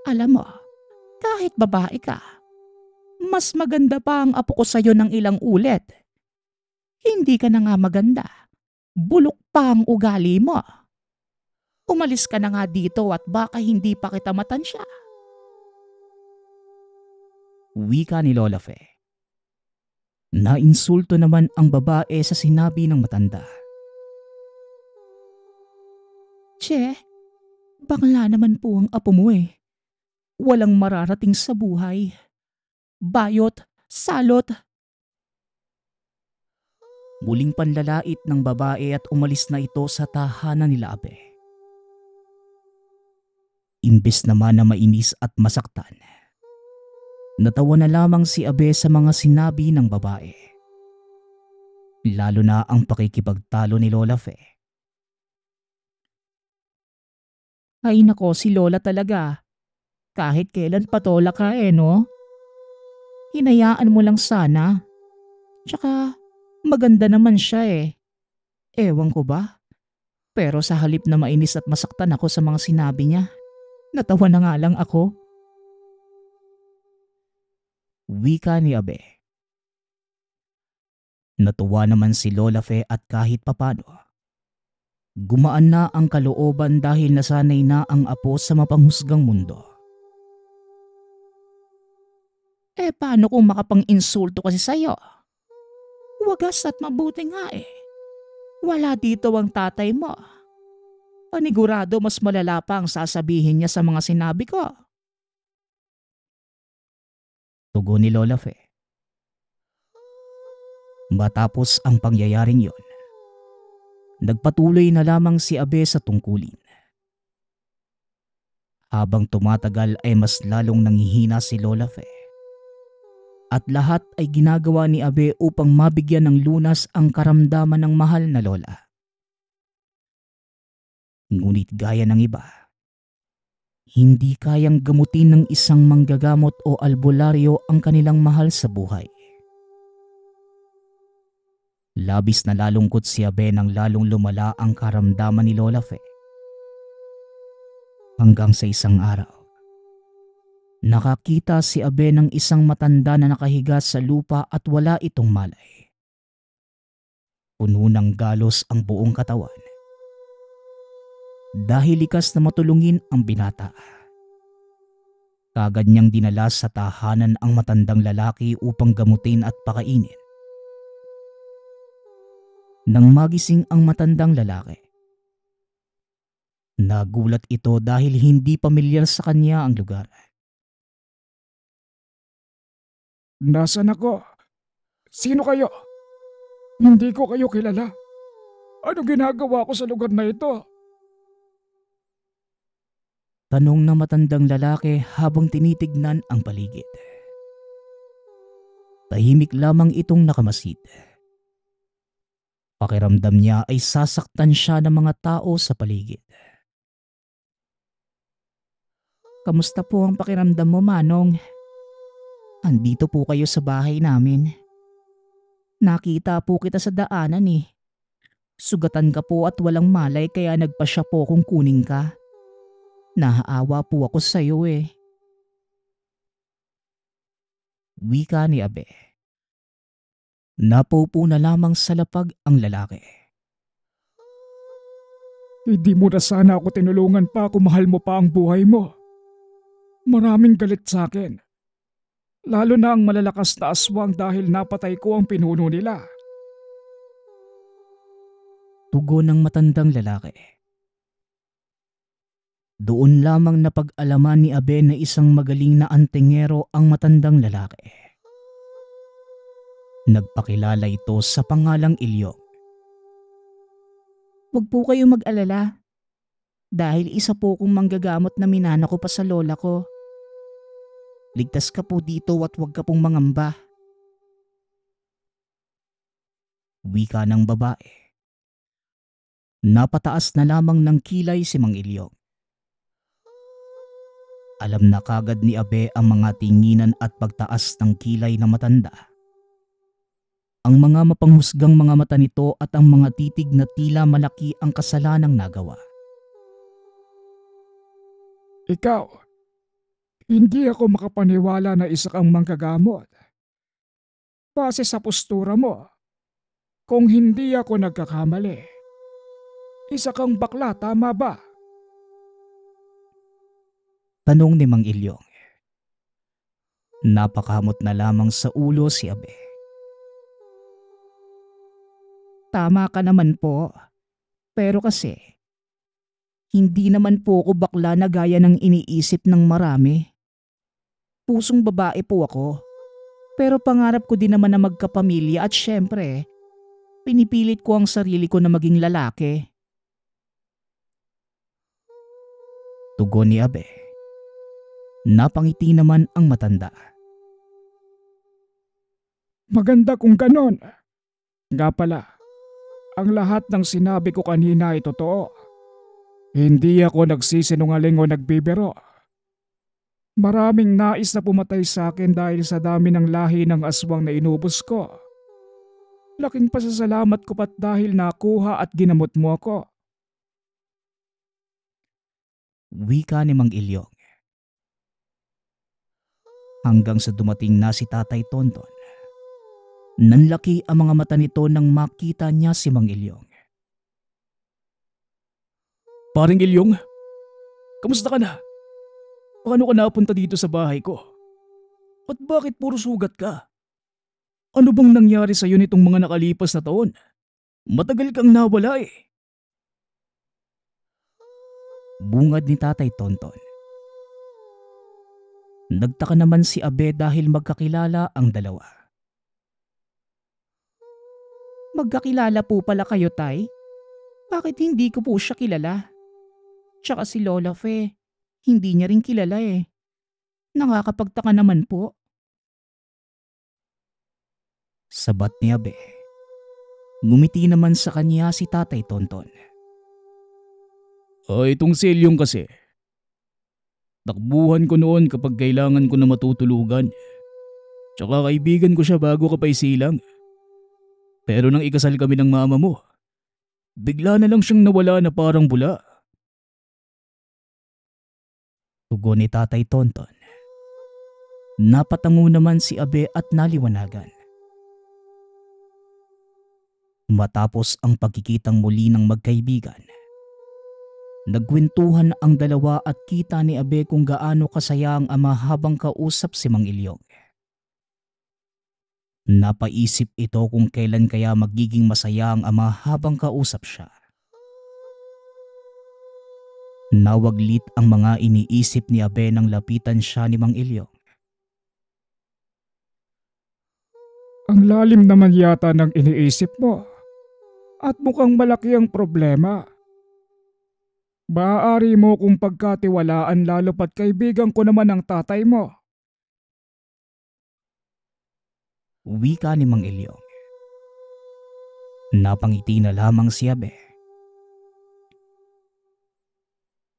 Alam mo, kahit babae ka, mas maganda pa ang apo ko sa'yo ng ilang ulit. Hindi ka na nga maganda. Bulok pa ang ugali mo. Umalis ka na nga dito at baka hindi pa kita matansya. Wika ni Lola Fe. Nainsulto naman ang babae sa sinabi ng matanda. Che, bakla naman po ang apo mo eh. Walang mararating sa buhay. Bayot, salot. Muling panlalait ng babae at umalis na ito sa tahanan nila Abe. Imbes naman na mainis at masaktan, natawa na lamang si Abe sa mga sinabi ng babae. Lalo na ang pakikipagtalo ni Lola Fe. Ay nako, si Lola talaga. Kahit kailan patola ka eh no? Hinayaan mo lang sana. Tsaka maganda naman siya eh. Ewan ko ba? Pero sa halip na mainis at masaktan ako sa mga sinabi niya, natawa na nga lang ako. Wika ni Abe. Natuwa naman si Lola Fe at kahit papano, gumaan na ang kalooban dahil nasanay na ang apo sa mapanghusgang mundo. Eh paano kung makapang-insulto kasi sa'yo? Wagas at mabuti nga eh. Wala dito ang tatay mo. Panigurado mas malala pa ang sasabihin niya sa mga sinabi ko. Tugon ni Lola Fe. Matapos ang pangyayaring yon, nagpatuloy na lamang si Abe sa tungkulin. Habang tumatagal ay mas lalong nanghihina si Lola Fe. At lahat ay ginagawa ni Abe upang mabigyan ng lunas ang karamdaman ng mahal na lola. Ngunit gaya ng iba, hindi kayang gamutin ng isang manggagamot o albularyo ang kanilang mahal sa buhay. Labis na lalungkot si Abe nang lalong lumala ang karamdaman ni Lola Fe. Hanggang sa isang araw, nakakita si Abe ng isang matanda na nakahiga sa lupa at wala itong malay. Puno ng galos ang buong katawan. Dahil likas na matulungin ang binata, kagad niyang dinala sa tahanan ang matandang lalaki upang gamutin at pakainin. Nang magising ang matandang lalaki, nagulat ito dahil hindi pamilyar sa kanya ang lugar. Nasaan ako? Sino kayo? Hindi ko kayo kilala. Ano ginagawa ko sa lugar na ito? Tanong ng matandang lalaki habang tinitignan ang paligid. Tahimik lamang itong nakamasid. Pakiramdam niya ay sasaktan siya ng mga tao sa paligid. Kamusta po ang pakiramdam mo, Manong? Andito po kayo sa bahay namin. Nakita po kita sa daanan eh. Sugatan ka po at walang malay kaya nagpasya po kung kunin ka. Naaawa po ako sa iyo eh. Wika ni Abe. Napaupo na lamang sa lapag ang lalaki. Hindi mo na sana ako tinulungan pa kung mahal mo pa ang buhay mo. Maraming galit sa akin. Lalo na ang malalakas na aswang dahil napatay ko ang pinuno nila. Tugon ng matandang lalaki. Doon lamang napag-alaman ni Abe na isang magaling na antingero ang matandang lalaki. Nagpakilala ito sa pangalang Ilyong. Huwag po kayong mag-alala dahil isa po kong manggagamot na minana ko pa sa lola ko. Ligtas ka po dito at huwag ka pong mangamba. Wika ng babae. Napataas na lamang ng kilay si Mang Ilyong. Alam na kagad ni Abe ang mga tinginan at pagtaas ng kilay na matanda. Ang mga mapanghusgang mga mata nito at ang mga titig na tila malaki ang kasalanang nagawa. Ikaw, hindi ako makapaniwala na isa kang manggagamot. Base sa postura mo, kung hindi ako nagkakamali, isa kang bakla, tama ba? Tanong ni Mang Ilyong. Napakamot na lamang sa ulo si Abe. Tama ka naman po. Pero kasi, hindi naman po ako bakla na gaya ng iniisip ng marami. Pusong babae po ako. Pero pangarap ko din naman na magkapamilya at syempre, pinipilit ko ang sarili ko na maging lalaki. Tugon ni Abe. Napangiti naman ang matanda. Maganda kung ganon. Nga pala, ang lahat ng sinabi ko kanina ay totoo. Hindi ako nagsisinungaling o nagbibiro. Maraming nais na pumatay sa akin dahil sa dami ng lahi ng aswang na inubos ko. Laking pasasalamat ko pat dahil nakuha at ginamot mo ako. Wika ni Mang Ilyong. Hanggang sa dumating na si Tatay Tonton. Nanlaki ang mga mata nito nang makita niya si Mang Ilyong. Paring Ilyong, kamusta ka na? Paano ka napunta dito sa bahay ko? At bakit puro sugat ka? Ano bang nangyari sa iyo nitong mga nakalipas na taon? Matagal kang nawala eh. Bungad ni Tatay Tonton. Nagtaka naman si Abe dahil magkakilala ang dalawa. Magkakilala po pala kayo, Tay? Bakit hindi ko po siya kilala? Tsaka si Lola Fe, hindi niya rin kilala eh. Nakakapagtaka naman po. Sabat ni Abe. Ngumiti naman sa kanya si Tatay Tonton. Itong si Ilyong kasi. Takbuhan ko noon kapag kailangan ko na matutulugan. Tsaka kaibigan ko siya bago ka pa isilang. Pero nang ikasal kami ng mama mo, bigla na lang siyang nawala na parang bula. Tugon ni Tatay Tonton. Napatango naman si Abe at naliwanagan. Matapos ang pagkikitang muli ng magkaibigan, nagkwentuhan ang dalawa at kita ni Abe kung gaano kasaya ang ama habang kausap si Mang Ilyong. Napaisip ito kung kailan kaya magiging masaya ang ama habang kausap siya. Nawaglit ang mga iniisip ni Abe nang lapitan siya ni Mang Ilyong. Ang lalim naman yata ng iniisip mo. At mukhang malaki ang problema. Maaari mo kung pagkatiwalaan lalo pat kaibigan ko naman ang tatay mo. Wika ni Mang Ilyong. Napangiti na lamang si Abe.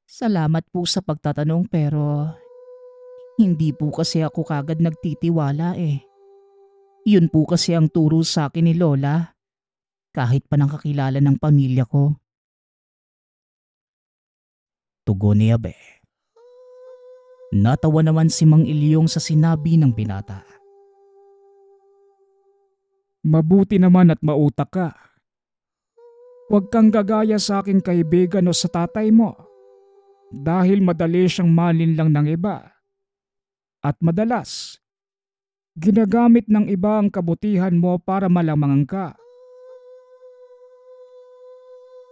Salamat po sa pagtatanong pero hindi po kasi ako kagad nagtitiwala eh. Yun po kasi ang turo sa akin ni Lola kahit pa nang kakilala ng pamilya ko. Tugon ni Abe. Natawa naman si Mang Ilyong sa sinabi ng binata. Mabuti naman at mautak ka. Huwag kang gagaya sa aking kaibigan o sa tatay mo. Dahil madali siyang malinlang ng iba. At madalas, ginagamit ng iba ang kabutihan mo para malamangan ka.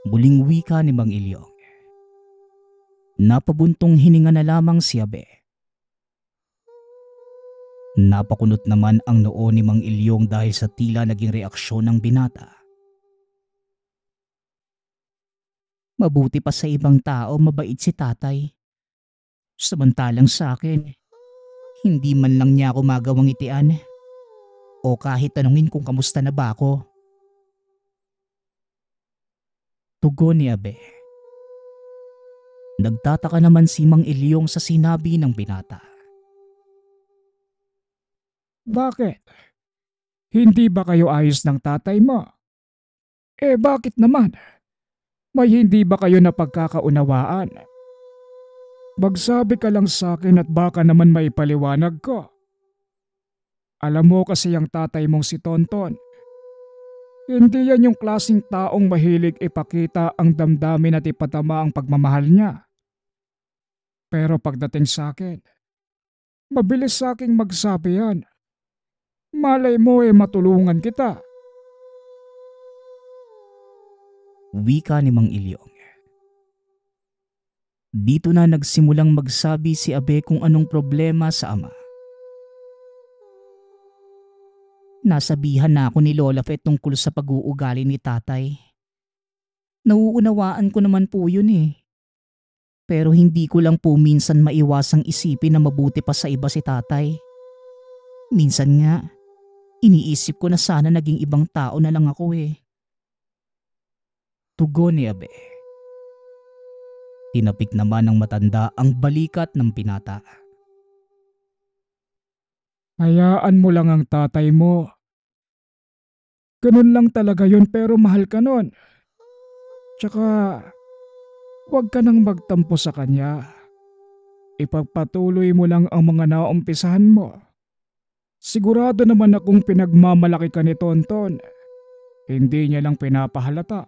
Muling wika ni Mang Ilyong. Napabuntong hininga na lamang si Abe. Napakunot naman ang noo ni Mang Ilyong dahil sa tila naging reaksyon ng binata. Mabuti pa sa ibang tao mabait si tatay. Samantalang sa akin, hindi man lang niya ako magawang itian o kahit tanungin kung kamusta na ba ako. Tugon ni Abe. Nagtataka naman si Mang Ilyong sa sinabi ng binata. Bakit? Hindi ba kayo ayos ng tatay mo? Bakit naman? May hindi ba kayo napagkakaunawaan? Magsabi ka lang sa akin at baka naman maipaliwanag ko. Alam mo kasi ang tatay mong si Tonton. Hindi yan yung klaseng taong mahilig ipakita ang damdamin at ipatama ang pagmamahal niya. Pero pagdating sa akin, mabilis sa aking magsabi yan. Malay mo matulungan kita. Wika ni Mang Ilyong. Dito na nagsimulang magsabi si Abe kung anong problema sa ama. Nasabihan na ako ni Lola Fe tungkol sa pag-uugali ni tatay. Nauunawaan ko naman po yun eh. Pero hindi ko lang po minsan maiwasang isipin na mabuti pa sa iba si tatay. Minsan nga, iniisip ko na sana naging ibang tao na lang ako eh. Tugon ni Abe. Tinapik naman ng matanda ang balikat ng binata. Hayaan mo lang ang tatay mo. Ganun lang talaga yun pero mahal ka nun. Tsaka, huwag ka nang magtampo sa kanya. Ipagpatuloy mo lang ang mga naumpisahan mo. Sigurado naman akong pinagmamalaki ka ni Tonton. Hindi niya lang pinapahalata.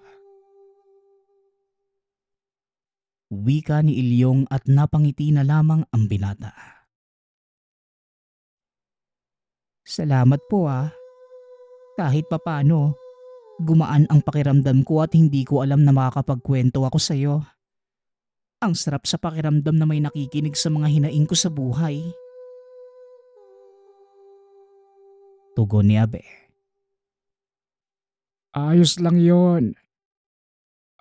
Wika ni Ilyong at napangiti na lamang ang binata. Salamat po ah. Kahit papano, gumaan ang pakiramdam ko at hindi ko alam na makakapagkwento ako sa iyo. Ang sarap sa pakiramdam na may nakikinig sa mga hinaing ko sa buhay. Tugon ni Abe. Ayos lang yon.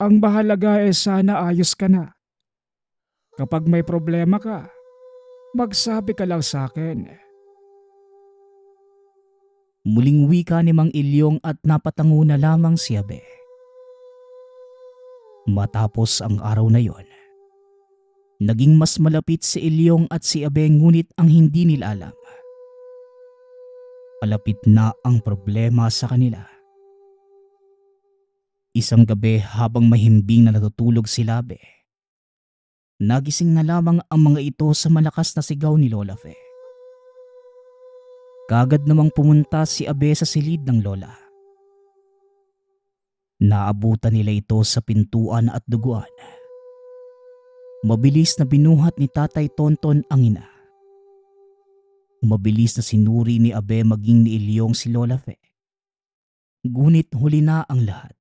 Ang bahalaga sana ayos ka na. Kapag may problema ka, magsabi ka lang sa akin. Muling wika ni Mang Ilyong at napatango na lamang si Abe. Matapos ang araw na yon, naging mas malapit si Ilyong at si Abe ngunit ang hindi nila alam. Palapit na ang problema sa kanila. Isang gabi habang mahimbing na natutulog si Abe, nagising na lamang ang mga ito sa malakas na sigaw ni Lola Fe. Kagad namang pumunta si Abe sa silid ng lola. Naabutan nila ito sa pintuan at duguan. Mabilis na binuhat ni Tatay Tonton ang ina. Mabilis na sinuri ni Abe maging ni Ilyong si Lola Fe. Ngunit huli na ang lahat.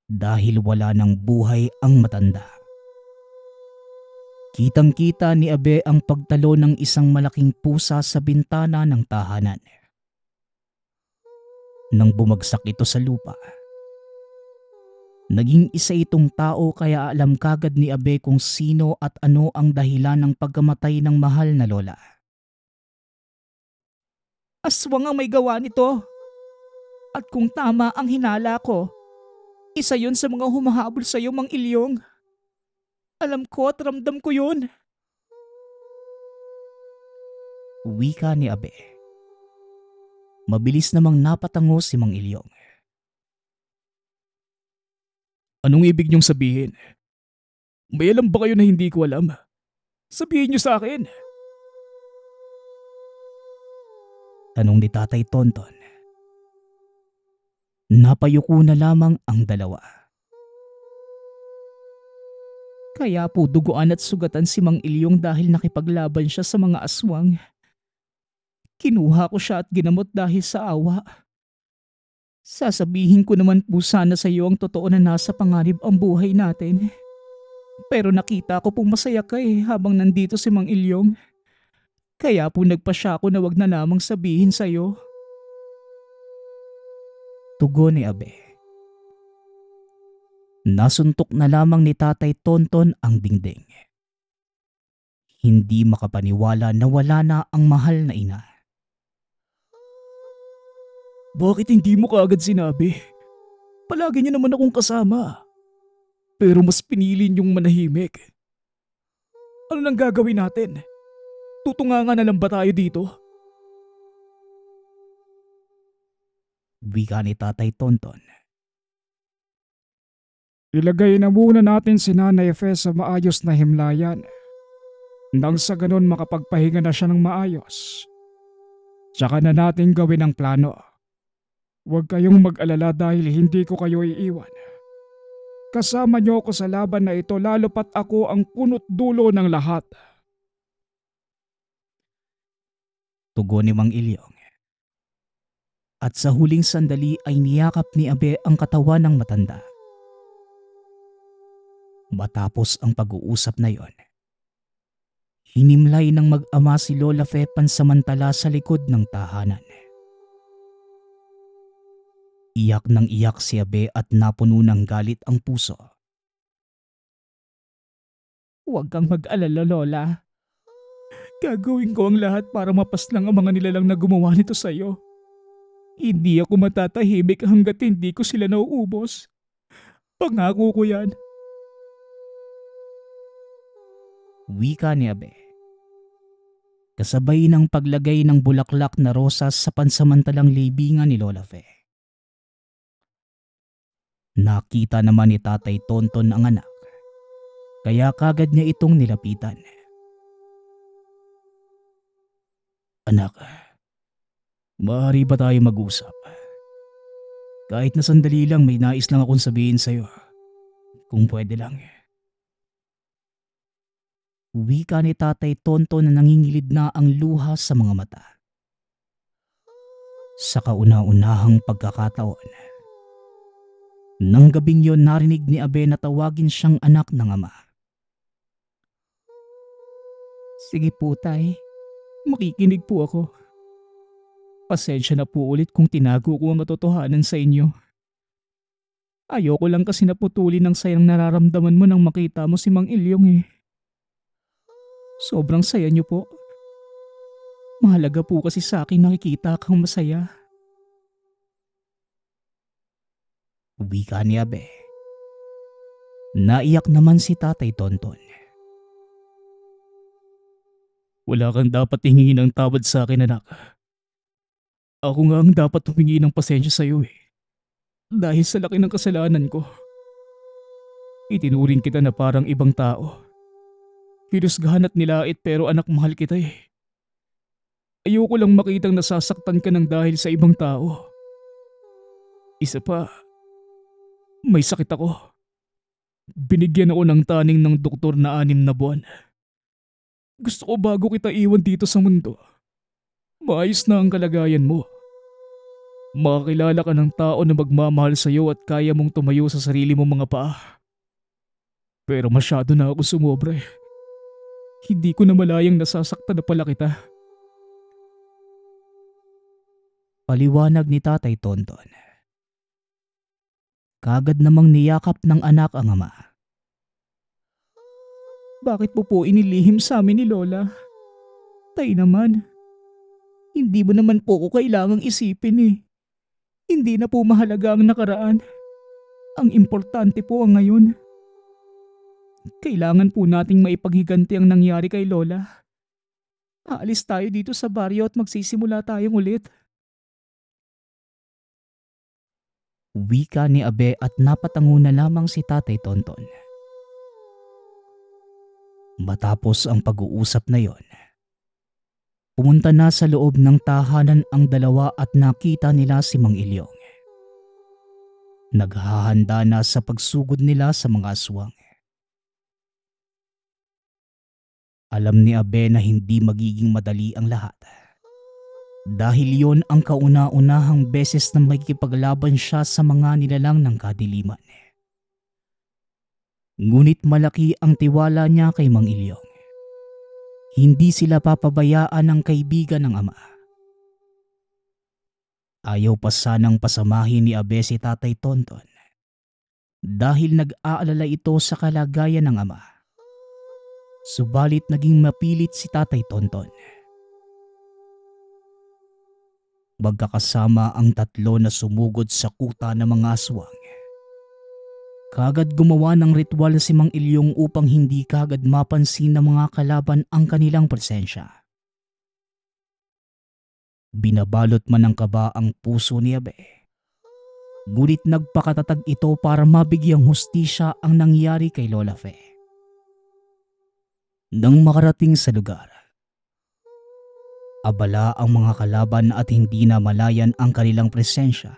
Dahil wala ng buhay ang matanda. Kitang-kita ni Abe ang pagtalo ng isang malaking pusa sa bintana ng tahanan. Nang bumagsak ito sa lupa, naging isa itong tao kaya alam kagad ni Abe kung sino at ano ang dahilan ng pagkamatay ng mahal na lola. Aswang ang may gawa nito. At kung tama ang hinala ko, isa yun sa mga humahabol sa iyo, Mang Ilyong. Alam ko at ramdam ko yun. Wika ni Abe. Mabilis namang napatango si Mang Ilyong. Anong ibig niyong sabihin? May alam ba kayo na hindi ko alam? Sabihin niyo sa akin. Tanong ni Tatay Tonton. Napayuko na lamang ang dalawa. Kaya po duguan at sugatan si Mang Ilyong dahil nakipaglaban siya sa mga aswang. Kinuha ko siya at ginamot dahil sa awa. Sasabihin ko naman po sana sa iyo ang totoo na nasa panganib ang buhay natin. Pero nakita ko pong masaya ka habang nandito si Mang Ilyong. Kaya po nagpasya ako na wag na lamang sabihin sa'yo. Tugon ni Abe. Nasuntok na lamang ni Tatay Tonton ang dingding. Hindi makapaniwala na wala na ang mahal na ina. Bakit hindi mo kaagad sinabi? Palagi niya naman akong kasama. Pero mas pinili niyong manahimik. Ano nang gagawin natin? Tutungangan na lang ba tayo dito? Wika ni Tatay Tonton. Ilagay na muna natin si Nanay Fe sa maayos na himlayan. Nang sa ganon makapagpahinga na siya ng maayos. Tsaka na natin gawin ang plano. Huwag kayong mag-alala dahil hindi ko kayo iiwan. Kasama niyo ako sa laban na ito lalo pat ako ang punot dulo ng lahat. Tugon ni Mang Ilyong. At sa huling sandali ay niyakap ni Abe ang katawan ng matanda. Matapos ang pag-uusap na yon, hinimlay ng mag-ama si Lola Fe pansamantala sa likod ng tahanan. Iyak ng iyak si Abe at napuno ng galit ang puso. Huwag kang mag-alala, Lola. Gagawin ko ang lahat para mapaslang ang mga nilalang na gumawa nito sa'yo. Hindi ako matatahimik hanggat hindi ko sila nauubos. Pangako ko yan. Wika ni Abe. Kasabay ng paglagay ng bulaklak na rosas sa pansamantalang libingan ni Lola Fe. Nakita naman ni Tatay Tonton ang anak, kaya kagad niya itong nilapitan. Anak, maaari ba tayo mag-usap? Kahit na sandali lang may nais lang akong sabihin sa'yo. Kung pwede lang. Wika ni Tatay Tonton na nangingilid na ang luha sa mga mata. Sa kauna-unahang pagkakataon, nang gabing yon narinig ni Abe na tawagin siyang anak ng ama. Sige po tay, makikinig po ako. Pasensya na po ulit kung tinago ko ang katotohanan sa inyo. Ayoko lang kasi naputulin ng sayang nararamdaman mo nang makita mo si Mang Ilyong eh. Sobrang saya niyo po. Mahalaga po kasi sa akin nakikita kang masaya. Wika ni Abe. Naiyak naman si Tatay Tonton. Wala kang dapat hingin ng tawad sa akin, anak. Ako nga ang dapat humingi ng pasensya sa iyo eh. Dahil sa laki ng kasalanan ko. Itinuring kita na parang ibang tao. Hinusgahan at nilait pero anak mahal kita eh. Ayoko lang makitang nasasaktan ka ng dahil sa ibang tao. Isa pa, may sakit ako. Binigyan ako ng taning ng doktor na 6 na buwan. Gusto ko bago kita iwan dito sa mundo, maayos na ang kalagayan mo. Makakilala ka ng tao na magmamahal sa iyo at kaya mong tumayo sa sarili mong mga paa. Pero masyado na ako sumobra eh. Hindi ko na malayang nasasaktan na pala kita. Paliwanag ni Tatay Tonton. Kagad namang niyakap ng anak ang ama. Bakit mo po inilihim sa amin ni Lola? Tay naman. Hindi mo naman po ko kailangang isipin eh. Hindi na po mahalaga ang nakaraan. Ang importante po ang ngayon. Kailangan po nating maipaghiganti ang nangyari kay Lola. Aalis tayo dito sa baryo at magsisimula tayong ulit. Wika ni Abe at napatango na lamang si Tatay Tonton. Matapos ang pag-uusap na yon, pumunta na sa loob ng tahanan ang dalawa at nakita nila si Mang Ilyong. Naghahanda na sa pagsugod nila sa mga aswang. Alam ni Abe na hindi magiging madali ang lahat. Dahil yon ang kauna-unahang beses na makikipaglaban siya sa mga nilalang ng kadiliman. Ngunit malaki ang tiwala niya kay Mang Ilyong. Hindi sila papabayaan ng kaibigan ng ama. Ayaw pa sanang pasamahin ni Abe si Tatay Tonton dahil nag-aalala ito sa kalagayan ng ama. Subalit naging mapilit si Tatay Tonton. Magkakasama ang tatlo na sumugod sa kuta ng mga aswang. Kagad gumawa ng ritual si Mang Ilyong upang hindi kagad mapansin ng mga kalaban ang kanilang presensya. Binabalot man ng kaba ang puso ni Abe. Ngunit nagpakatatag ito para mabigyang hustisya ang nangyari kay Lola Fe. Nang makarating sa lugar, abala ang mga kalaban at hindi na malayan ang kanilang presensya.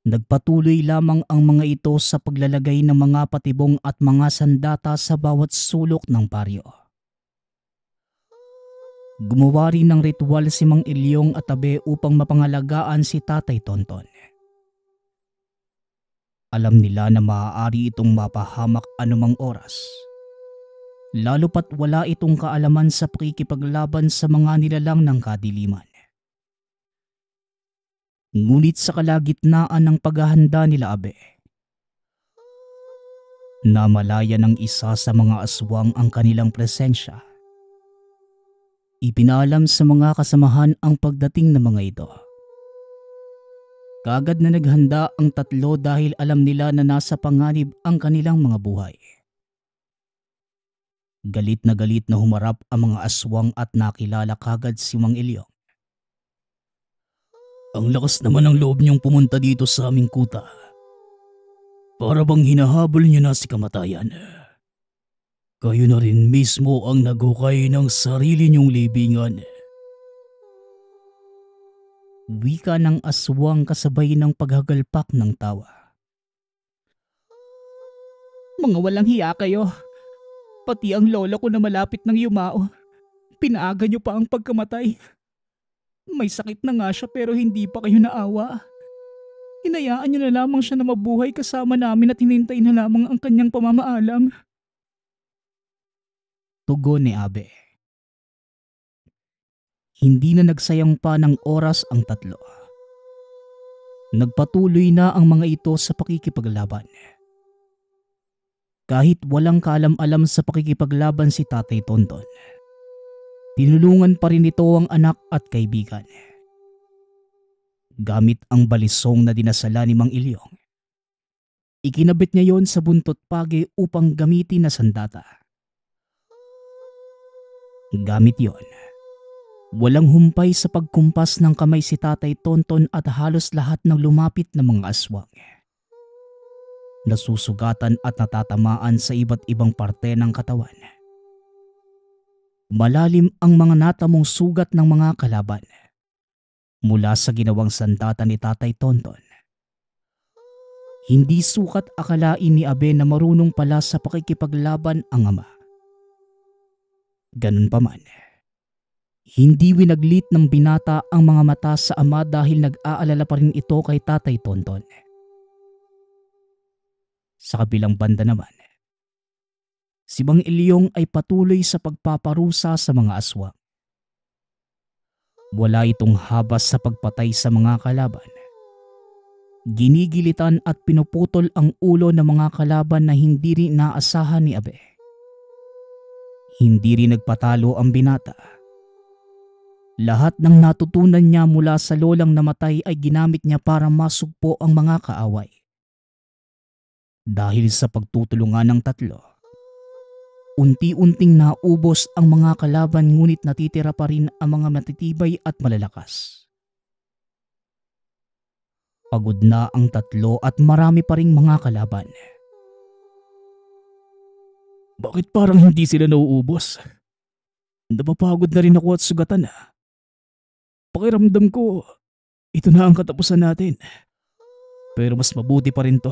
Nagpatuloy lamang ang mga ito sa paglalagay ng mga patibong at mga sandata sa bawat sulok ng paryo. Gumawa rin ng ritual si Mang Ilyong at Abe upang mapangalagaan si Tatay Tonton. Alam nila na maaari itong mapahamak anumang oras, lalo pat wala itong kaalaman sa pakikipaglaban sa mga nilalang ng kadiliman. Ngunit sa kalagitnaan ng paghahanda nila Abe, namalaya ng isa sa mga aswang ang kanilang presensya. Ipinalam sa mga kasamahan ang pagdating ng mga ito. Kagad na naghanda ang tatlo dahil alam nila na nasa panganib ang kanilang mga buhay. Galit na humarap ang mga aswang at nakilala kagad si Mang Ilyong. Ang lakas naman ng loob niyong pumunta dito sa aming kuta. Para bang hinahabol niyo na si kamatayan. Kayo na rin mismo ang naghukay ng sarili niyong libingan. Wika ng aswang kasabay ng paghagalpak ng tawa. Mga walang hiya kayo. Pati ang lola ko na malapit ng yumao. Pinaaga niyo pa ang pagkamatay. May sakit na nga siya pero hindi pa kayo naawa. Hinayaan niyo na lamang siya na mabuhay kasama namin at hinintay na lamang ang kanyang pamamaalam. Tugon ni Abe. Hindi na nagsayang pa ng oras ang tatlo. Nagpatuloy na ang mga ito sa pakikipaglaban. Kahit walang kaalam-alam sa pakikipaglaban si Tatay Tonton, tinulungan pa rin ito ang anak at kaibigan. Gamit ang balisong na dinasala ni Mang Ilyong, ikinabit niya yon sa buntot pagi upang gamitin na sandata. Gamit yon, walang humpay sa pagkumpas ng kamay si Tatay Tonton at halos lahat ng lumapit na mga aswang nasusugatan at natatamaan sa iba't ibang parte ng katawan. Malalim ang mga natamong sugat ng mga kalaban mula sa ginawang sandata ni Tatay Tonton. Hindi sukat akalain ni Abe na marunong pala sa pakikipaglaban ang ama. Ganun pa man, hindi winaglit ng binata ang mga mata sa ama dahil nag-aalala pa rin ito kay Tatay Tonton. Sa kabilang banda naman, si Mang Ilyong ay patuloy sa pagpaparusa sa mga aswang. Wala itong habas sa pagpatay sa mga kalaban. Ginigilitan at pinuputol ang ulo ng mga kalaban na hindi rin naasahan ni Abe. Hindi rin nagpatalo ang binata. Lahat ng natutunan niya mula sa lolang namatay ay ginamit niya para masugpo ang mga kaaway. Dahil sa pagtutulungan ng tatlo, unti-unting naubos ang mga kalaban ngunit natitira pa rin ang mga matitibay at malalakas. Pagod na ang tatlo at marami pa ring mga kalaban. Bakit parang hindi sila nauubos? Napapagod na rin ako at sugatan na. Pakiramdam ko, ito na ang katapusan natin. Pero mas mabuti pa rin to.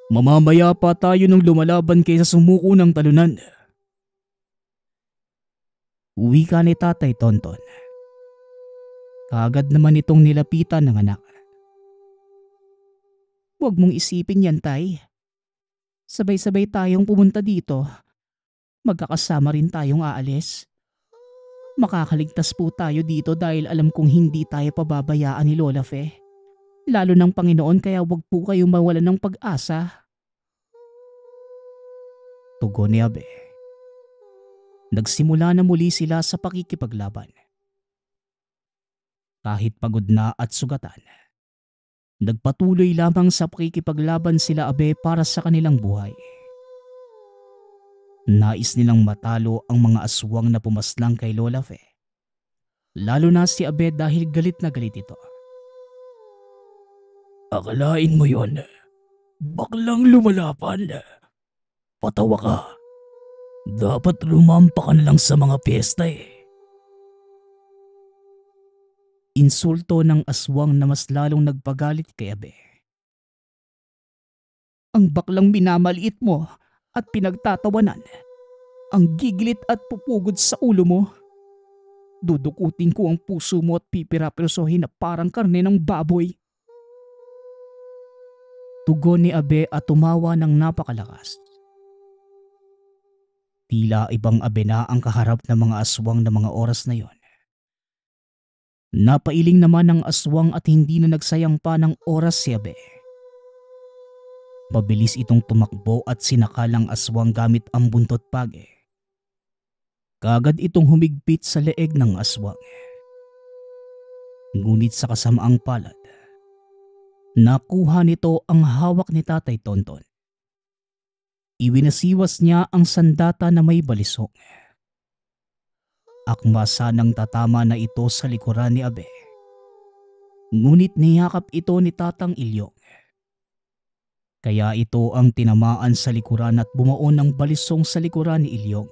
Mamamaya pa tayo ng lumalaban kaysa sumuko ng talunan. Uwi ka ni Tatay Tonton. Kaagad naman itong nilapitan ng anak. Huwag mong isipin yan, Tay. Sabay-sabay tayong pumunta dito. magkakasama rin tayong aalis. Makakaligtas po tayo dito dahil alam kong hindi tayo pababayaan ni Lola Fe. Lalo ng Panginoon kaya wag po kayong mawalan ng pag-asa. Tugon ni Abe. Nagsimula na muli sila sa pakikipaglaban. Kahit pagod na at sugatan, nagpatuloy lamang sa pakikipaglaban sila Abe para sa kanilang buhay. Nais nilang matalo ang mga aswang na pumaslang kay Lola Fe. Lalo na si Abe dahil galit na galit ito. Akalain mo yon? Baklang lumalapan. Patawa ka. Dapat lumampa ka na lang sa mga piyesta eh. Insulto ng aswang na mas lalong nagpagalit kay Abe. Ang baklang minamaliit mo at pinagtatawanan, ang gigilit at pupugod sa ulo mo. Dudukutin ko ang puso mo at pipira-pirsohin na parang karne ng baboy. Tugon ni Abe at tumawa ng napakalakas. Tila ibang Abe na ang kaharap ng mga aswang na mga oras na yon. Napailing naman ang aswang at hindi na nagsayang pa ng oras si Abe. Mabilis itong tumakbo at sinakal ang aswang gamit ang buntot page. Kagad itong humigpit sa leeg ng aswang. Ngunit sa kasamaang palad, nakuha nito ang hawak ni Tatay Tonton. Iwinasiwas niya ang sandata na may balisong. Akma sanang tatama na ito sa likuran ni Abe. Ngunit niyakap ito ni Tatang Ilyong. Kaya ito ang tinamaan sa likuran at bumuo ng balisong sa likuran ni Ilyong.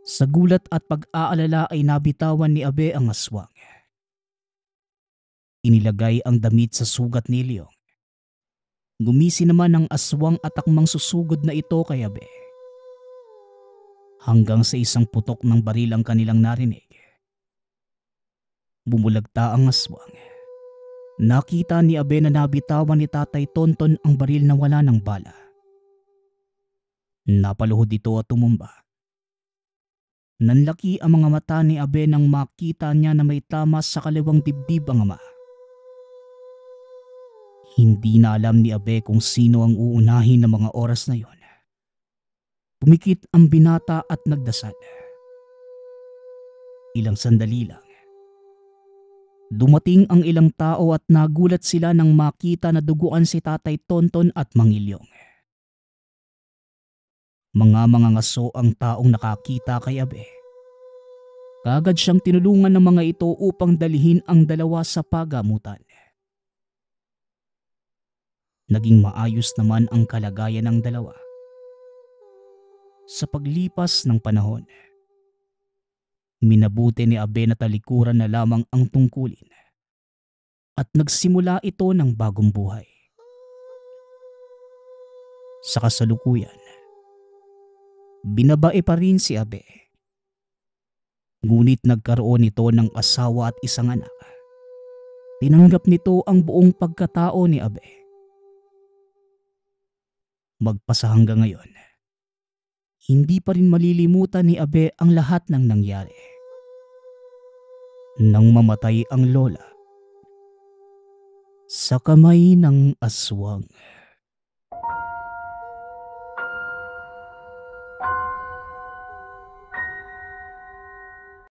Sa gulat at pag-aalala ay nabitawan ni Abe ang aswang. Inilagay ang damit sa sugat ni Ilyong. Gumisi naman ang aswang at akmang susugod na ito kay Abe. Hanggang sa isang putok ng baril ang kanilang narinig. Bumulagta ang aswang. Nakita ni Abe na nabitawan ni Tatay Tonton ang baril na wala ng bala. Napaluhod ito at tumumba. Nanlaki ang mga mata ni Abe nang makita niya na may tama sa kaliwang dibdib ang ama. Hindi na alam ni Abe kung sino ang uunahin ng mga oras na yon. Pumikit ang binata at nagdasal. Ilang sandali lang. Dumating ang ilang tao at nagulat sila nang makita na duguan si Tatay Tonton at Mang Ilyong. Mga ngaso ang taong nakakita kay Abe. Kagad siyang tinulungan ng mga ito upang dalhin ang dalawa sa pagamutan. Naging maayos naman ang kalagayan ng dalawa. Sa paglipas ng panahon, minabuti ni Abe na talikuran na lamang ang tungkulin at nagsimula ito ng bagong buhay. Sa kasalukuyan, binabae pa rin si Abe. Ngunit nagkaroon ito ng asawa at isang anak. Tinanggap nito ang buong pagkatao ni Abe. Magpasa hanggang ngayon, hindi pa rin malilimutan ni Abe ang lahat ng nangyari. Nang mamatay ang lola sa kamay ng aswang.